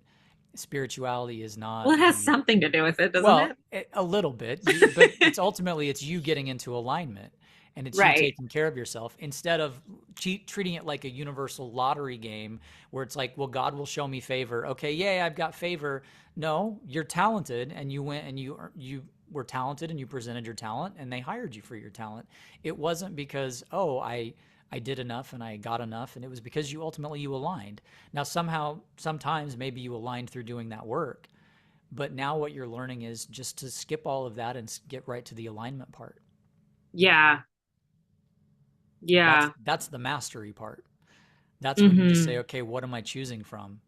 Spirituality is well, it not has the something to do with it, doesn't well, it? a little bit, but it's ultimately it's you getting into alignment and it's you Right. taking care of yourself instead of treating it like a universal lottery game where it's like, well, God will show me favor. Okay, yay, I've got favor. No, you're talented and you went and you were talented and you presented your talent and they hired you for your talent. It wasn't because, oh, I did enough and I got enough, and it was because you ultimately you aligned. Now somehow sometimes maybe you aligned through doing that work, but now what you're learning is just to skip all of that and get right to the alignment part. Yeah. Yeah. That's the mastery part. That's when you just say, Mm-hmm. okay, what am I choosing from?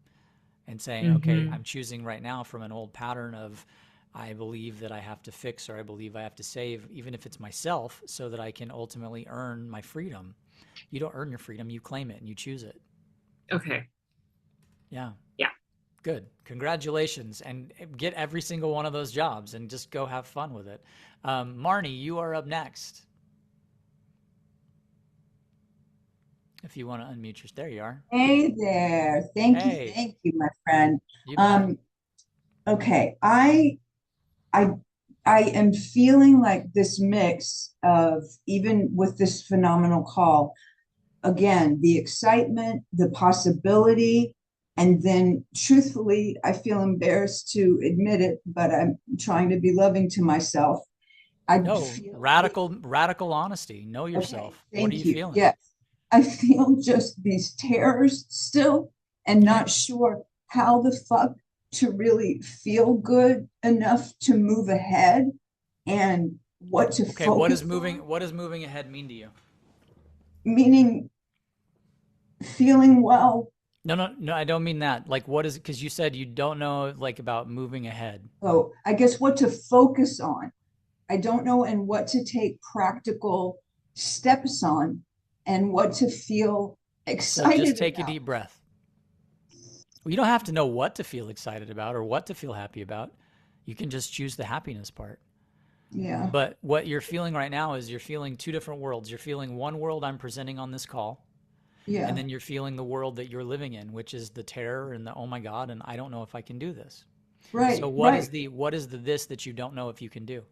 And saying, okay, Mm-hmm. I'm choosing right now from an old pattern of I believe that I have to fix or I believe I have to save, even if it's myself, so that I can ultimately earn my freedom. You don't earn your freedom, you claim it and you choose it. Okay. Yeah. Yeah. Good. Congratulations. And get every single one of those jobs and just go have fun with it. Marnie, you are up next. If you want to unmute your, there you are. Hey there. Hey, Thank you, my friend. you bet. Um, okay. I I am feeling like this mix of, even with this phenomenal call, again, the excitement, the possibility, and then truthfully, I feel embarrassed to admit it, but I'm trying to be loving to myself. I No, feel radical honesty. Know okay, yourself. What are thank you you. feeling? Yes. I feel just these terrors still and Okay. not sure how the fuck to really feel good enough to move ahead and what to Okay. focus on, What does moving ahead mean to you? meaning feeling well. No, no, no, I don't mean that. Like, what is it? Because you said you don't know, like, about moving ahead. Oh, I guess what to focus on. I don't know, and what to take practical steps on and what to feel So just excited take a about. deep breath. Well, you don't have to know what to feel excited about or what to feel happy about. You can just choose the happiness part. Yeah. But what you're feeling right now is you're feeling two different worlds. You're feeling one world I'm presenting on this call, and Yeah. then you're feeling the world that you're living in, which is the terror and the oh my God, and I don't know if I can do this. So Right. Right. what is the this that you don't know if you can do?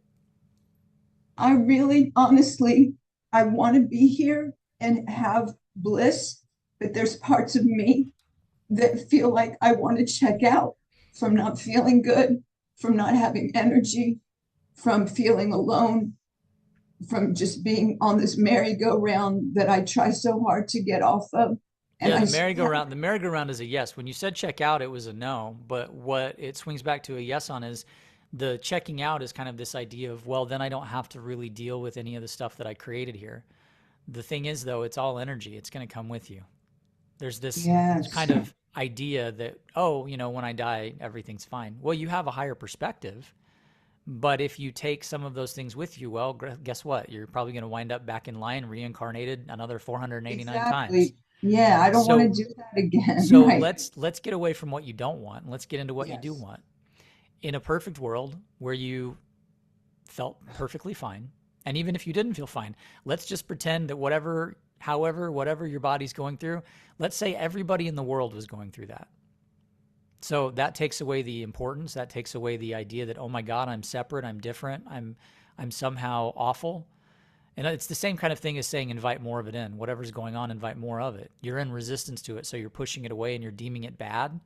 I really, honestly, I want to be here and have bliss, but there's parts of me that feel like I want to check out from not feeling good, from not having energy, from feeling alone, from just being on this merry-go-round that I try so hard to get off of. And Yeah, I the merry-go-round is a yes. When you said check out, it was a no. But what it swings back to a yes on is the checking out is kind of this idea of, well, then I don't have to really deal with any of the stuff that I created here. The thing is, though, it's all energy. It's going to come with you. There's this yes, kind of idea that, oh, when I die, everything's fine. Well, you have a higher perspective. But if you take some of those things with you, well, guess what? You're probably going to wind up back in line, reincarnated another 489 times. exactly. Yeah, I don't want to So do that again. so Right. let's get away from what you don't want. And let's get into what you do Yes. want. In a perfect world where you felt perfectly fine, and even if you didn't feel fine, let's just pretend that whatever your body's going through, let's say everybody in the world was going through that. So that takes away the importance. That takes away the idea that, oh my God, I'm separate, I'm different, I'm somehow awful. And it's the same kind of thing as saying invite more of it in. Whatever's going on, invite more of it. You're in resistance to it, so you're pushing it away and you're deeming it bad.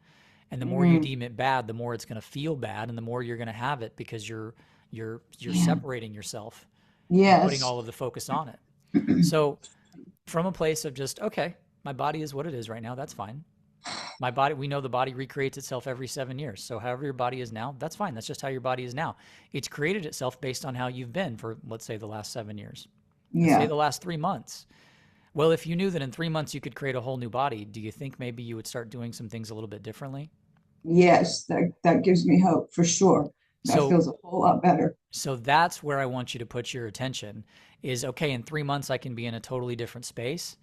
And the more you Mm, deem it bad, the more it's going to feel bad, and the more you're going to have it because you're yeah. separating yourself and putting Yes. all of the focus on it. So from a place of just, okay, my body is what it is right now, that's fine. My body, we know the body recreates itself every 7 years. So however your body is now, that's fine. That's just how your body is now. It's created itself based on how you've been for, let's say, the last 7 years. Let's say Yeah. the last 3 months. Well, if you knew that in 3 months you could create a whole new body, do you think maybe you would start doing some things a little bit differently? Yes. That gives me hope for sure. That So feels a whole lot better. So that's where I want you to put your attention is, okay, in 3 months, I can be in a totally different space.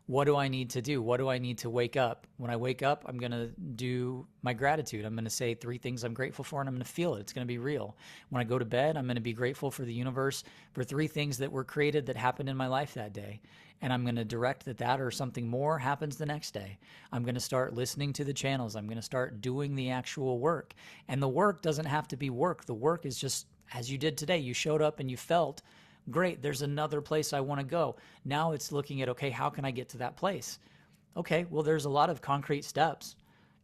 What do I need to do? What do I need to wake up? When I wake up, I'm going to do my gratitude. I'm going to say 3 things I'm grateful for, and I'm going to feel it. It's going to be real. When I go to bed, I'm going to be grateful for the universe for 3 things that were created that happened in my life that day. And I'm going to direct that or something more happens the next day. I'm going to start listening to the channels. I'm going to start doing the actual work. And the work doesn't have to be work. The work is just as you did today. You showed up and you felt great. There's another place I want to go. Now it's looking at, okay, how can I get to that place? Okay, well, there's a lot of concrete steps.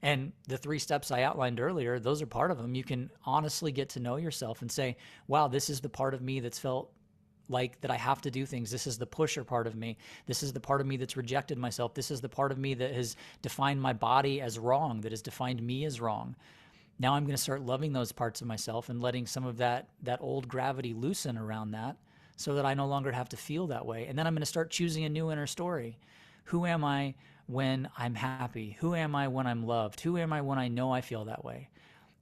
And the 3 steps I outlined earlier, those are part of them. You can honestly get to know yourself and say, wow, this is the part of me that's felt like that I have to do things. This is the pusher part of me. This is the part of me that's rejected myself. This is the part of me that has defined my body as wrong, that has defined me as wrong. Now I'm going to start loving those parts of myself and letting some of that old gravity loosen around that so that I no longer have to feel that way. And then I'm going to start choosing a new inner story. Who am I when I'm happy? Who am I when I'm loved? Who am I when I know I feel that way?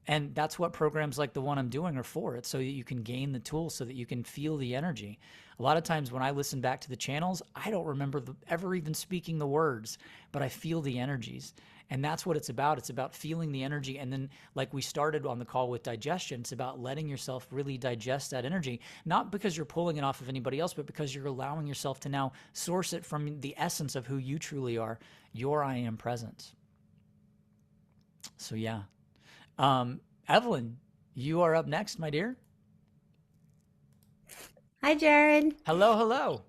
And that's what programs like the one I'm doing are for. It's so that you can gain the tools so that you can feel the energy. A lot of times when I listen back to the channels, I don't remember ever even speaking the words, but I feel the energies. And that's what it's about. It's about feeling the energy. And then, like we started on the call with digestion, it's about letting yourself really digest that energy, not because you're pulling it off of anybody else, but because you're allowing yourself to now source it from the essence of who you truly are, your I am presence. So, yeah. Evelyn, you are up next, my dear. Hi, Jared. Hello, hello.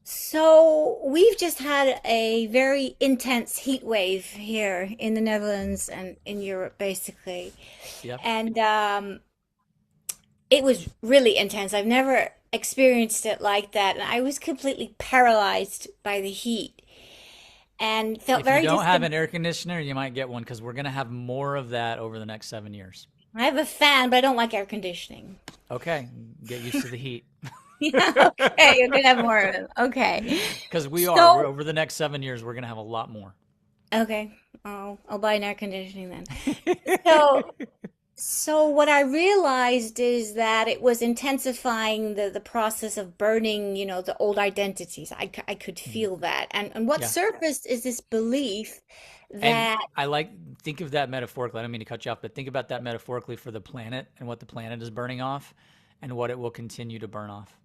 So we've just had a very intense heat wave here in the Netherlands and in Europe, basically. Yep. And it was really intense. I've never experienced it like that. And I was completely paralyzed by the heat and felt If you very don't dis. have an air conditioner, you might get one because we're going to have more of that over the next 7 years. I have a fan, but I don't like air conditioning. Okay. Get used to the heat. Yeah, okay, you're gonna have more of it. Okay. Because we're So, over the next 7 years, we're going to have a lot more. okay, I'll buy an air conditioning then. So, so what I realized is that it was intensifying the process of burning, the old identities. I could Mhm. feel that. And what Yeah. surfaced is this belief And that, think of that metaphorically. I don't mean to cut you off, but think about that metaphorically for the planet and what the planet is burning off and what it will continue to burn off.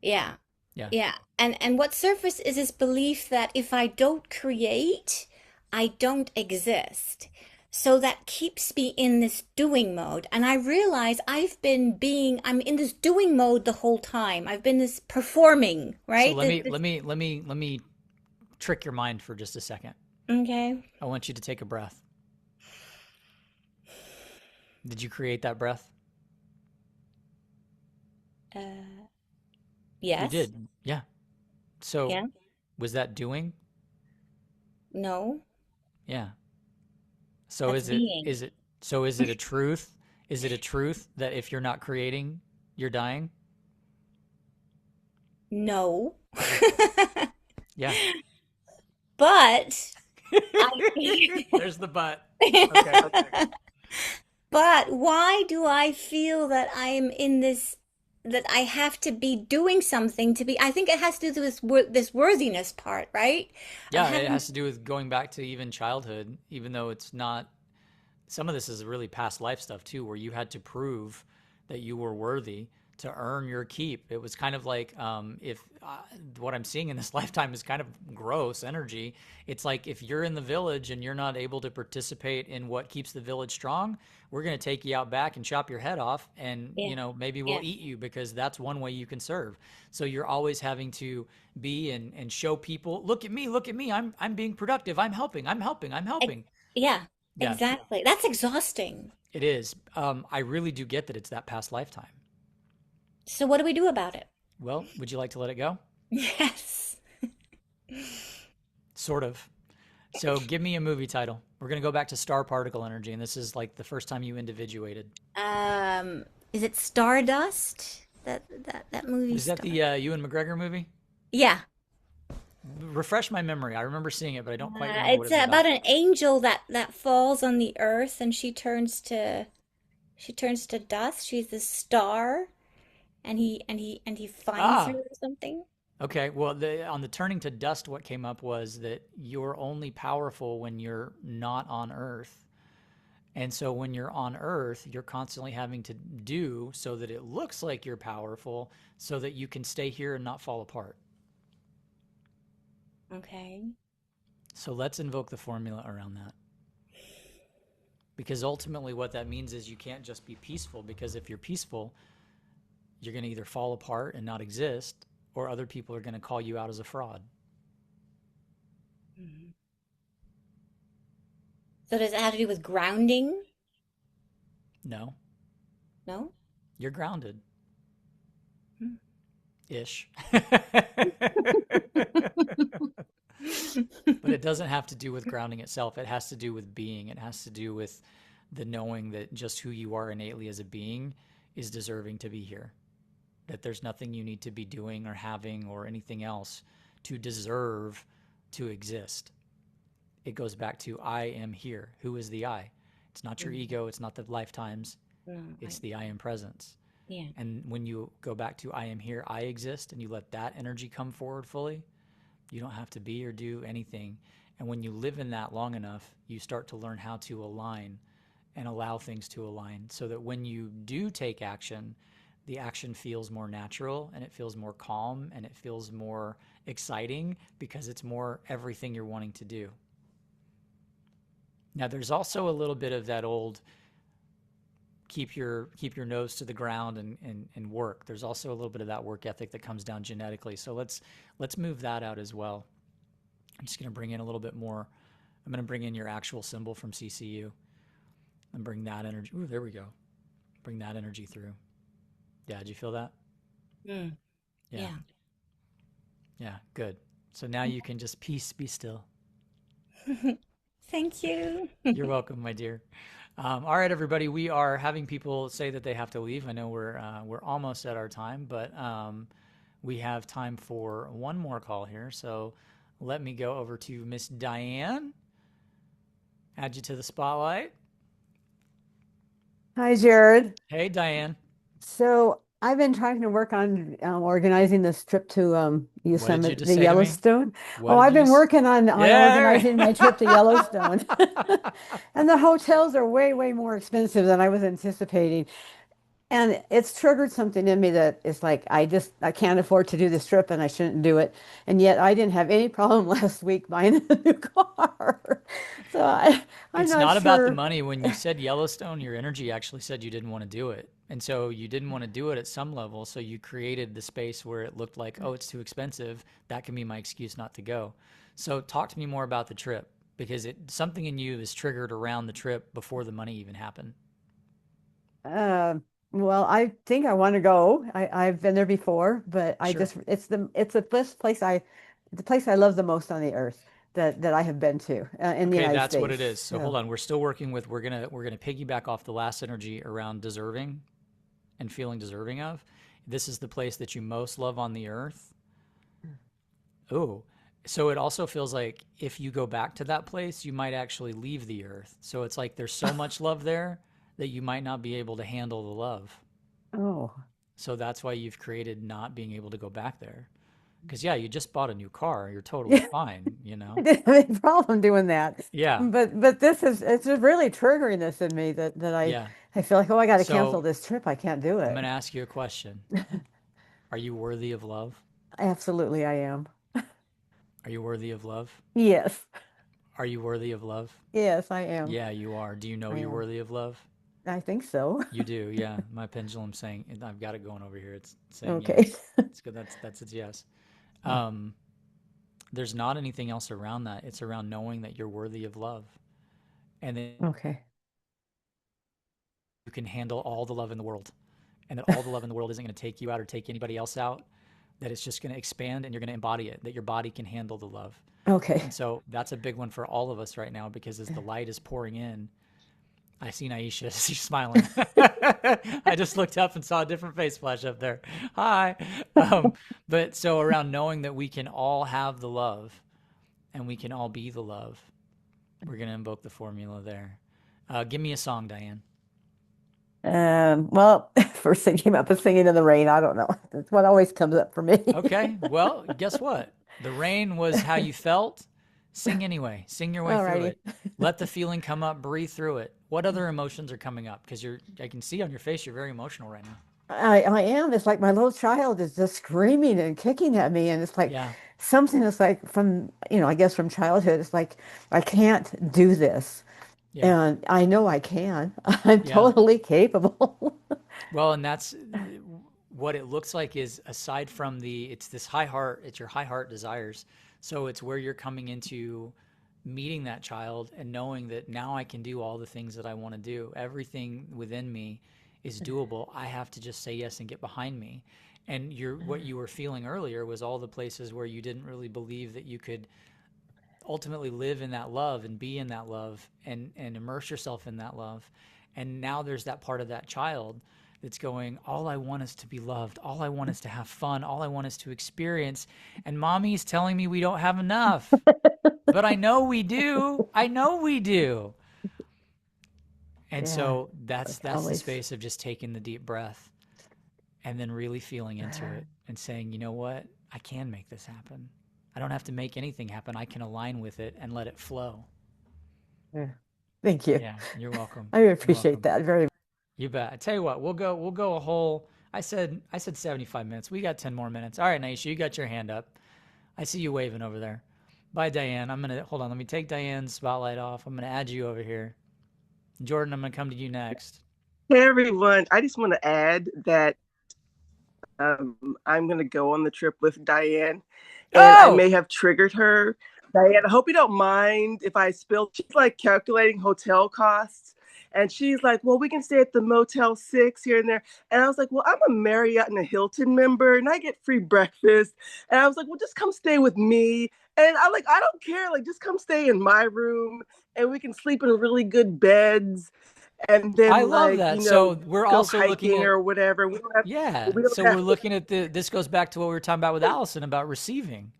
yeah, Yeah. yeah. And what surfaced is this belief that if I don't create, I don't exist. So that keeps me in this doing mode. And I realize I'm in this doing mode the whole time. I've been this performing, So right? let me trick your mind for just a second. Okay. I want you to take a breath. Did you create that breath? Uh, You yes. did. Yeah. So Yeah. was that doing? No, Yeah. So that's being. is it a truth? Is it a truth that if you're not creating, you're dying? No. Yeah. But I There's the but. Okay. But why do I feel that I'm in this, that I have to be doing something to be? I think it has to do with this worthiness part, right? Of Yeah, it having, has to do with going back to even childhood, even though it's not, some of this is really past life stuff too, where you had to prove that you were worthy to earn your keep. It was kind of like if what I'm seeing in this lifetime is kind of gross energy. It's like if you're in the village and you're not able to participate in what keeps the village strong, we're going to take you out back and chop your head off, and yeah, maybe we'll yeah, eat you because that's one way you can serve. So you're always having to be and show people, look at me, I'm being productive, I'm ex- helping. yeah, Yeah, exactly. That's exhausting. it is. I really do get that it's that past lifetime. So what do we do about it? Well, would you like to let it go? Yes. Sort of. So give me a movie title. We're going to go back to star particle energy, and this is like the first time you individuated. Is it Stardust? That movie Is that star. the Ewan McGregor movie? Yeah. Refresh my memory. I remember seeing it, but I don't quite remember what It's it was about about. an angel that falls on the earth and she turns to dust. She's the star and he finds her Ah, or something. okay. Well, on the turning to dust, what came up was that you're only powerful when you're not on Earth. And so when you're on Earth, you're constantly having to do so that it looks like you're powerful so that you can stay here and not fall apart. Okay. So let's invoke the formula around that. Because ultimately, what that means is you can't just be peaceful, because if you're peaceful, you're going to either fall apart and not exist, or other people are going to call you out as a fraud. Mhm. So does it have to do with grounding? No, No? you're grounded Hmm. ish. But it doesn't have to do with grounding itself. It has to do with being. It has to do with the knowing that just who you are innately as a being is deserving to be here. That there's nothing you need to be doing or having or anything else to deserve to exist. It goes back to I am here. Who is the I? It's not your Mhm. ego. It's not the lifetimes. No, It's the I am presence. yeah. And when you go back to I am here, I exist, and you let that energy come forward fully, you don't have to be or do anything. And when you live in that long enough, you start to learn how to align and allow things to align so that when you do take action, the action feels more natural and it feels more calm and it feels more exciting because it's more everything you're wanting to do. Now, there's also a little bit of that old keep your nose to the ground and work. There's also a little bit of that work ethic that comes down genetically. So let's move that out as well. I'm just going to bring in a little bit more. I'm going to bring in your actual symbol from CCU and bring that energy. Ooh, there we go. Bring that energy through. Yeah, did you feel that? Mm, Yeah, yeah. yeah, good. So now you can just peace, be still. Thank you. You're welcome, my dear. All right, everybody. We are having people say that they have to leave. I know we're almost at our time, but we have time for one more call here. So let me go over to Miss Diane. Add you to the spotlight. Hi, Jared. Hey, Diane. So I've been trying to work on organizing this trip to What did you Yosemite, just the say to me? Yellowstone. What Oh, did I've you been just? working on Yeah. organizing my trip to Yellowstone. And the hotels are way, way more expensive than I was anticipating. And it's triggered something in me that is like, I can't afford to do this trip and I shouldn't do it. And yet I didn't have any problem last week buying a new car. So I'm It's not not about the sure. money. When you said Yellowstone, your energy actually said you didn't want to do it. And so you didn't want to do it at some level. So you created the space where it looked like, oh, it's too expensive. That can be my excuse not to go. So talk to me more about the trip, because something in you is triggered around the trip before the money even happened. Uh, well, I think I want to go. I've been there before, but Sure. it's the place I love the most on the earth. that I have been to in the Okay, United that's what States. it is. So hold on, we're still working with we're gonna piggyback off the last energy around deserving and feeling deserving of. This is the place that you most love on the earth. Oh, so it also feels like if you go back to that place, you might actually leave the earth. So it's like there's so much love there that you might not be able to handle the love. Oh, So that's why you've created not being able to go back there. Because yeah, you just bought a new car. You're totally fine, you I know? didn't have any problem doing that. Yeah, But this is it's just really triggering this in me that yeah. I feel like, oh, I got to cancel So this trip. I can't do I'm it. gonna ask you a question. Are you worthy of love? Absolutely, I am. Are you worthy of love? Yes. Are you worthy of love? Yes, I am. Yeah, you are. Do you know I you're am. worthy of love? I think so. You do, yeah. My pendulum's saying, and I've got it going over here. It's saying Okay. yes. It's good. That's its yes. Um, there's not anything else around that. It's around knowing that you're worthy of love, and then Okay. you can handle all the love in the world, and that all the love in the world isn't going to take you out or take anybody else out. That it's just going to expand, and you're going to embody it. That your body can handle the love, Okay. and so that's a big one for all of us right now because as the light is pouring in. I see Naisha. She's smiling. I just looked up and saw a different face flash up there. Hi. But so around knowing that we can all have the love and we can all be the love, we're going to invoke the formula there. Give me a song, Diane. Well, first thing came up was Singing in the Rain. I don't know. That's what always comes up for me. Okay. Well, guess what? The rain was how you felt. Sing anyway. Sing your way through Alrighty. it. Let the feeling come up. Breathe through it. What other emotions are coming up? Because I can see on your face you're very emotional right now. I am. It's like my little child is just screaming and kicking at me, and it's like Yeah. something that's like from, I guess from childhood. It's like I can't do this, Yeah. and I know I can. I'm Yeah. totally capable. Well, and that's what it looks like is aside from it's this high heart, it's your high heart desires. So it's where you're coming into meeting that child and knowing that now I can do all the things that I want to do. Everything within me is doable. I have to just say yes and get behind me. And what you were feeling earlier was all the places where you didn't really believe that you could ultimately live in that love and be in that love and immerse yourself in that love. And now there's that part of that child that's going, all I want is to be loved. All I want is to have fun. All I want is to experience. And mommy's telling me we don't have enough. But I know we do. I know we do. And Yeah, so that's the always. space of just taking the deep breath and then really feeling into it and saying, you know what? I can make this happen. I don't have to make anything happen. I can align with it and let it flow. Yeah. Thank you. Yeah, you're welcome. I You're appreciate welcome. that very much. You bet. I tell you what, we'll go a whole. I said 75 minutes. We got 10 more minutes. All right, Naisha, you got your hand up. I see you waving over there. Bye, Diane. Hold on. Let me take Diane's spotlight off. I'm gonna add you over here. Jordan, I'm gonna come to you next. Hey everyone, I just want to add that I'm going to go on the trip with Diane, and I may have triggered her. Diane, I hope you don't mind if I spill. She's like calculating hotel costs, and she's like, well, we can stay at the Motel 6 here and there. And I was like, well, I'm a Marriott and a Hilton member, and I get free breakfast. And I was like, well, just come stay with me. And I don't care. Like, just come stay in my room, and we can sleep in really good beds. And then, I love that. So we're go also looking hiking at or whatever. We're looking at this goes back to what we were talking about with Allison about receiving.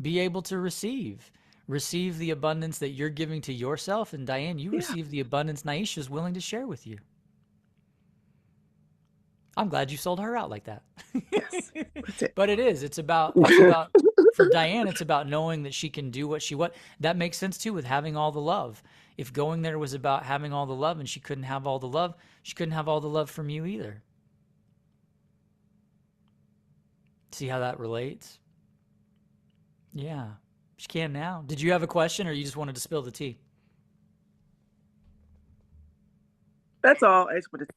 Be able to receive the abundance that you're giving to yourself. And Diane, you receive the abundance Naisha is willing to share with you. I'm glad you sold her out like that. Yes, but it's about for Diane, it's about knowing that she can do what that makes sense too with having all the love. If going there was about having all the love and she couldn't have all the love, she couldn't have all the love from you either. See how that relates? Yeah. She can now. Did you have a question or you just wanted to spill the tea? That's all. I just wanted to.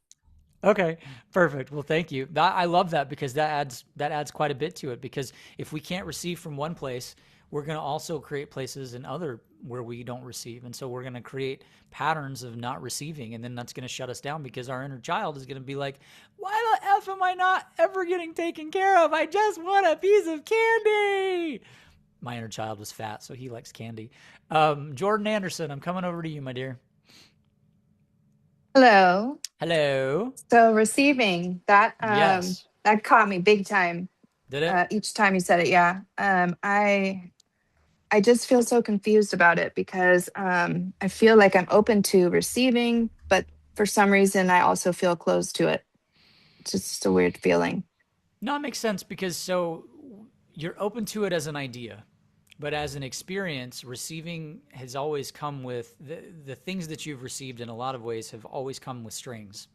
Okay, perfect. Well, thank you. I love that because that adds quite a bit to it. Because if we can't receive from one place, we're going to also create places in other where we don't receive, and so we're going to create patterns of not receiving, and then that's going to shut us down because our inner child is going to be like, "Why the f am I not ever getting taken care of? I just want a piece of candy." My inner child was fat, so he likes candy. Jordan Anderson, I'm coming over to you, my dear. Hello. Hello. So receiving that Yes. that caught me big time. Did it? Each time you said it, yeah. I just feel so confused about it because I feel like I'm open to receiving, but for some reason I also feel closed to it. It's just a weird feeling. No, it makes sense because so you're open to it as an idea, but as an experience, receiving has always come with the things that you've received in a lot of ways have always come with strings.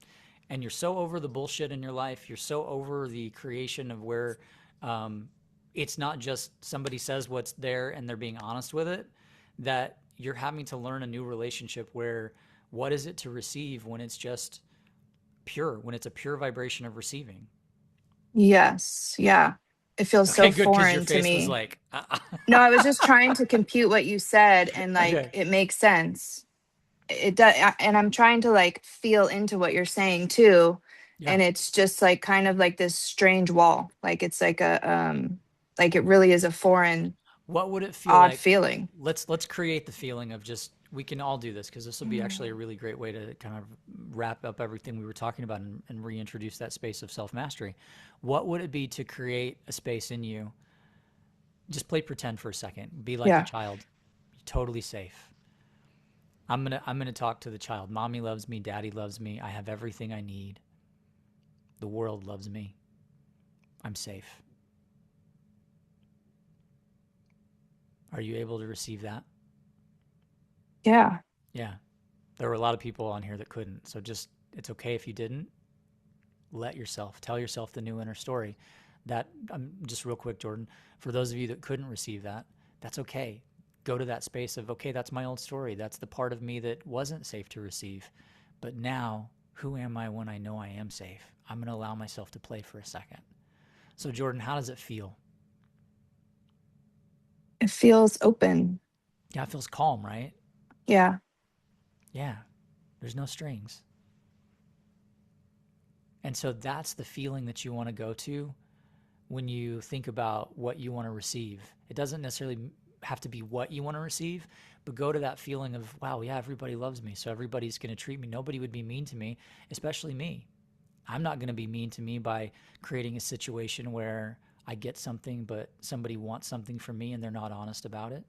And you're so over the bullshit in your life. You're so over the creation of where it's not just somebody says what's there and they're being honest with it, that you're having to learn a new relationship where what is it to receive when it's just pure, when it's a pure vibration of receiving. Yes, yeah. It feels Okay, so good, because your foreign to face was me. like, No, I was just trying to compute what you said and like okay, it makes sense. It does, and I'm trying to like feel into what you're saying too, yeah. and it's just like kind of like this strange wall, like it's like it really is a foreign What would it feel odd like? feeling. Let's create the feeling of just we can all do this because this will be actually a really great way to kind of wrap up everything we were talking about and reintroduce that space of self mastery. What would it be to create a space in you? Just play pretend for a second. Be like a Yeah. child. You're totally safe. I'm gonna talk to the child. Mommy loves me. Daddy loves me. I have everything I need. The world loves me. I'm safe. Are you able to receive that? Yeah. Yeah. There were a lot of people on here that couldn't. So just, it's okay if you didn't. Tell yourself the new inner story. That, just real quick, Jordan, for those of you that couldn't receive that, that's okay. Go to that space of, okay, that's my old story. That's the part of me that wasn't safe to receive. But now, who am I when I know I am safe? I'm going to allow myself to play for a second. So, Jordan, how does it feel? It feels open. Yeah, it feels calm, right? Yeah. Yeah, there's no strings. And so that's the feeling that you want to go to when you think about what you want to receive. It doesn't necessarily have to be what you want to receive, but go to that feeling of, wow, yeah, everybody loves me, so everybody's going to treat me. Nobody would be mean to me, especially me. I'm not going to be mean to me by creating a situation where I get something, but somebody wants something from me and they're not honest about it.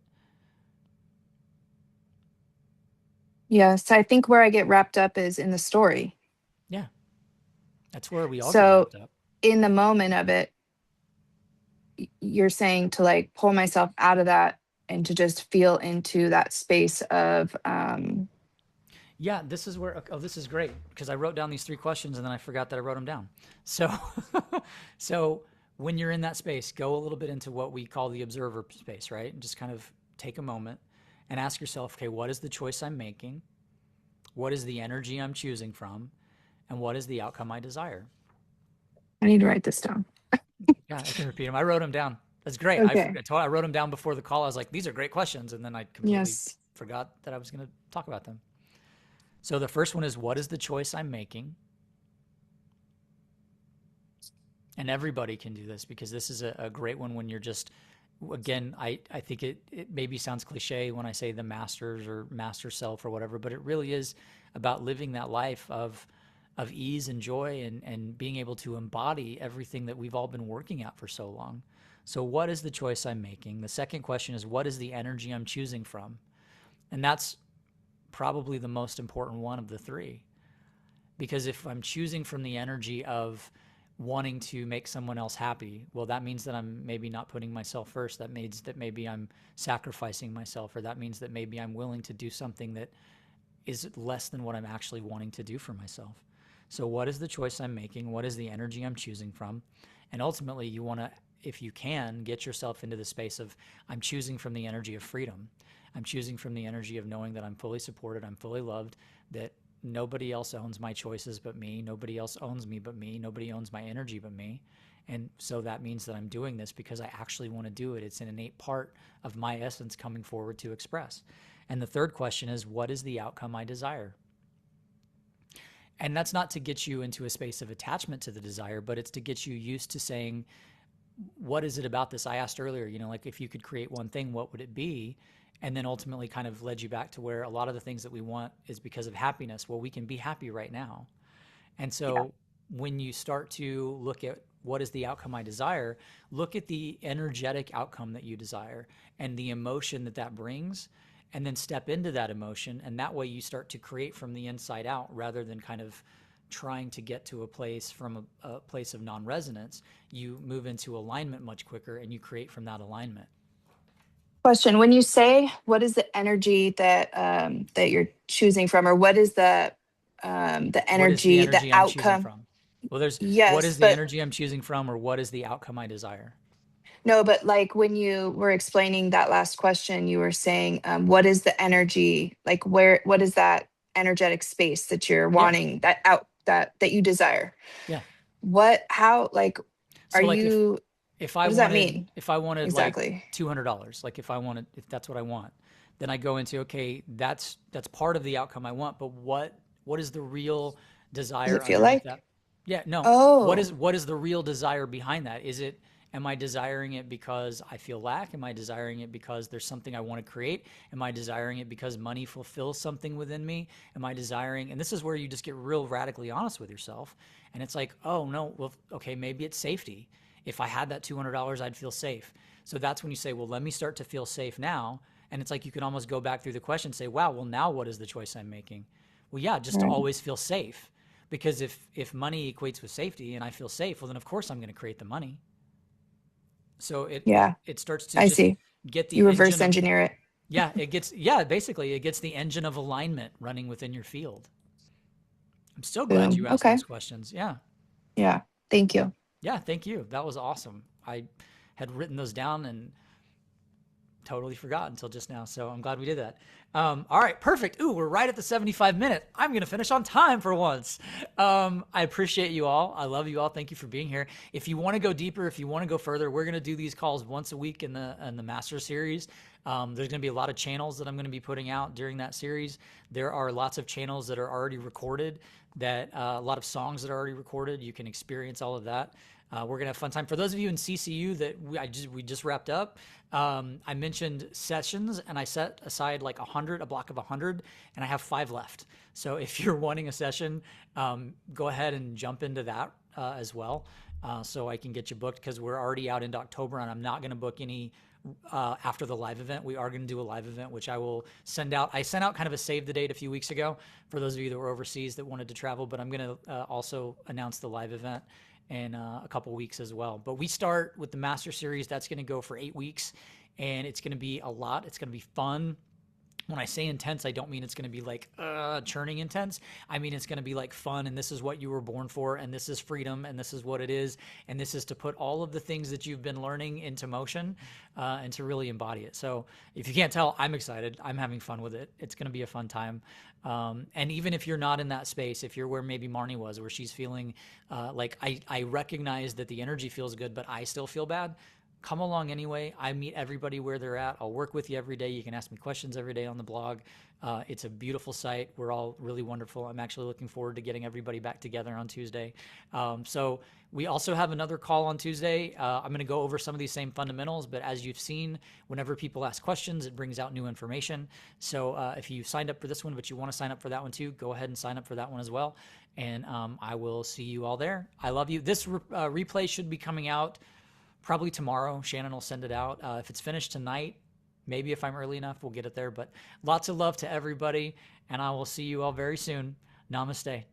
Yes. I think where I get wrapped up is in the story. Yeah, that's where we all get So wrapped up. in the moment of it, you're saying to like pull myself out of that and to just feel into that space of Yeah, this is where, oh, this is great because I wrote down these 3 questions and then I forgot that I wrote them down. So, so when you're in that space, go a little bit into what we call the observer space, right? And just kind of take a moment and ask yourself, okay, what is the choice I'm making? What is the energy I'm choosing from? And what is the outcome I desire? I need to write this down. Yeah, I can repeat them. I wrote them down. That's great. Okay. I wrote them down before the call. I was like, these are great questions. And then I completely Yes. forgot that I was going to talk about them. So the first one is, what is the choice I'm making? And everybody can do this because this is a great one when you're just, again, I think it maybe sounds cliche when I say the masters or master self or whatever, but it really is about living that life of ease and joy and being able to embody everything that we've all been working at for so long. So what is the choice I'm making? The second question is, what is the energy I'm choosing from? And that's probably the most important one of the 3. Because if I'm choosing from the energy of wanting to make someone else happy, well, that means that I'm maybe not putting myself first. That means that maybe I'm sacrificing myself, or that means that maybe I'm willing to do something that is less than what I'm actually wanting to do for myself. So what is the choice I'm making? What is the energy I'm choosing from? And ultimately, you want to, if you can, get yourself into the space of, I'm choosing from the energy of freedom. I'm choosing from the energy of knowing that I'm fully supported, I'm fully loved, that nobody else owns my choices but me. Nobody else owns me but me. Nobody owns my energy but me. And so that means that I'm doing this because I actually want to do it. It's an innate part of my essence coming forward to express. And the third question is, what is the outcome I desire? And that's not to get you into a space of attachment to the desire, but it's to get you used to saying, what is it about this? I asked earlier, like if you could create one thing, what would it be? And then ultimately kind of led you back to where a lot of the things that we want is because of happiness. Well, we can be happy right now. And so when you start to look at what is the outcome I desire, look at the energetic outcome that you desire and the emotion that that brings, and then step into that emotion. And that way you start to create from the inside out rather than kind of trying to get to a place from a place of non-resonance. You move into alignment much quicker and you create from that alignment. Question: when you say what is the energy that that you're choosing from, or what is the energy, the I'm choosing outcome? from? Well, there's what Yes, is the but energy I'm choosing from, or what is the outcome I desire? no, but like when you were explaining that last question, you were saying, what is the energy? Like what is that energetic space that you're Yeah. wanting, that you desire? Yeah. How, like, So are like you, if what I does that wanted mean like exactly? $200, like if that's what I want, then I go into, okay, that's part of the outcome I want, but what is the real Does desire it feel underneath like? that? Yeah, no. Oh, What is the real desire behind that? Am I desiring it because I feel lack? Am I desiring it because there's something I want to create? Am I desiring it because money fulfills something within me? Am I desiring, and this is where you just get real radically honest with yourself. And it's like, oh no, well, okay, maybe it's safety. If I had that $200, I'd feel safe. So that's when you say, well, let me start to feel safe now. And it's like you can almost go back through the question and say, wow, well, now what is the choice I'm making? Well, yeah, just to right. always feel safe. Because if money equates with safety and I feel safe, well, then of course I'm going to create the money. So Yeah, it starts to I just see. get You the reverse engine of, engineer it. yeah, basically it gets the engine of alignment running within your field. I'm so glad Boom. you asked Okay. those questions. Yeah. Yeah. Thank you. Yeah, thank you. That was awesome. I had written those down and totally forgot until just now. So I'm glad we did that. All right, perfect. Ooh, we're right at the 75-minute. I'm going to finish on time for once. I appreciate you all. I love you all. Thank you for being here. If you want to go deeper, if you want to go further, we're going to do these calls once a week in the Master Series. There's going to be a lot of channels that I'm going to be putting out during that series. There are lots of channels that are already recorded, that a lot of songs that are already recorded. You can experience all of that. We're gonna have a fun time. For those of you in CCU that we just wrapped up, I mentioned sessions, and I set aside like a block of 100, and I have 5 left. So if you're wanting a session, go ahead and jump into that as well, so I can get you booked, because we're already out into October, and I'm not going to book any after the live event. We are going to do a live event, which I will send out. I sent out kind of a save the date a few weeks ago for those of you that were overseas that wanted to travel, but I'm going to also announce the live event in a couple weeks as well. But we start with the Master Series. That's going to go for 8 weeks, and it's going to be a lot. It's going to be fun. When I say intense, I don't mean it's going to be like churning intense. I mean it's going to be like fun, and this is what you were born for, and this is freedom, and this is what it is, and this is to put all of the things that you've been learning into motion, and to really embody it. So if you can't tell, I'm excited. I'm having fun with it. It's going to be a fun time. And even if you're not in that space, if you're where maybe Marnie was, where she's feeling like I recognize that the energy feels good, but I still feel bad, come along anyway. I meet everybody where they're at. I'll work with you every day. You can ask me questions every day on the blog. It's a beautiful site. We're all really wonderful. I'm actually looking forward to getting everybody back together on Tuesday. So we also have another call on Tuesday. I'm going to go over some of these same fundamentals, but as you've seen, whenever people ask questions, it brings out new information. So if you signed up for this one, but you want to sign up for that one too, go ahead and sign up for that one as well. And I will see you all there. I love you. This replay should be coming out probably tomorrow. Shannon will send it out. If it's finished tonight, maybe if I'm early enough, we'll get it there. But lots of love to everybody, and I will see you all very soon. Namaste.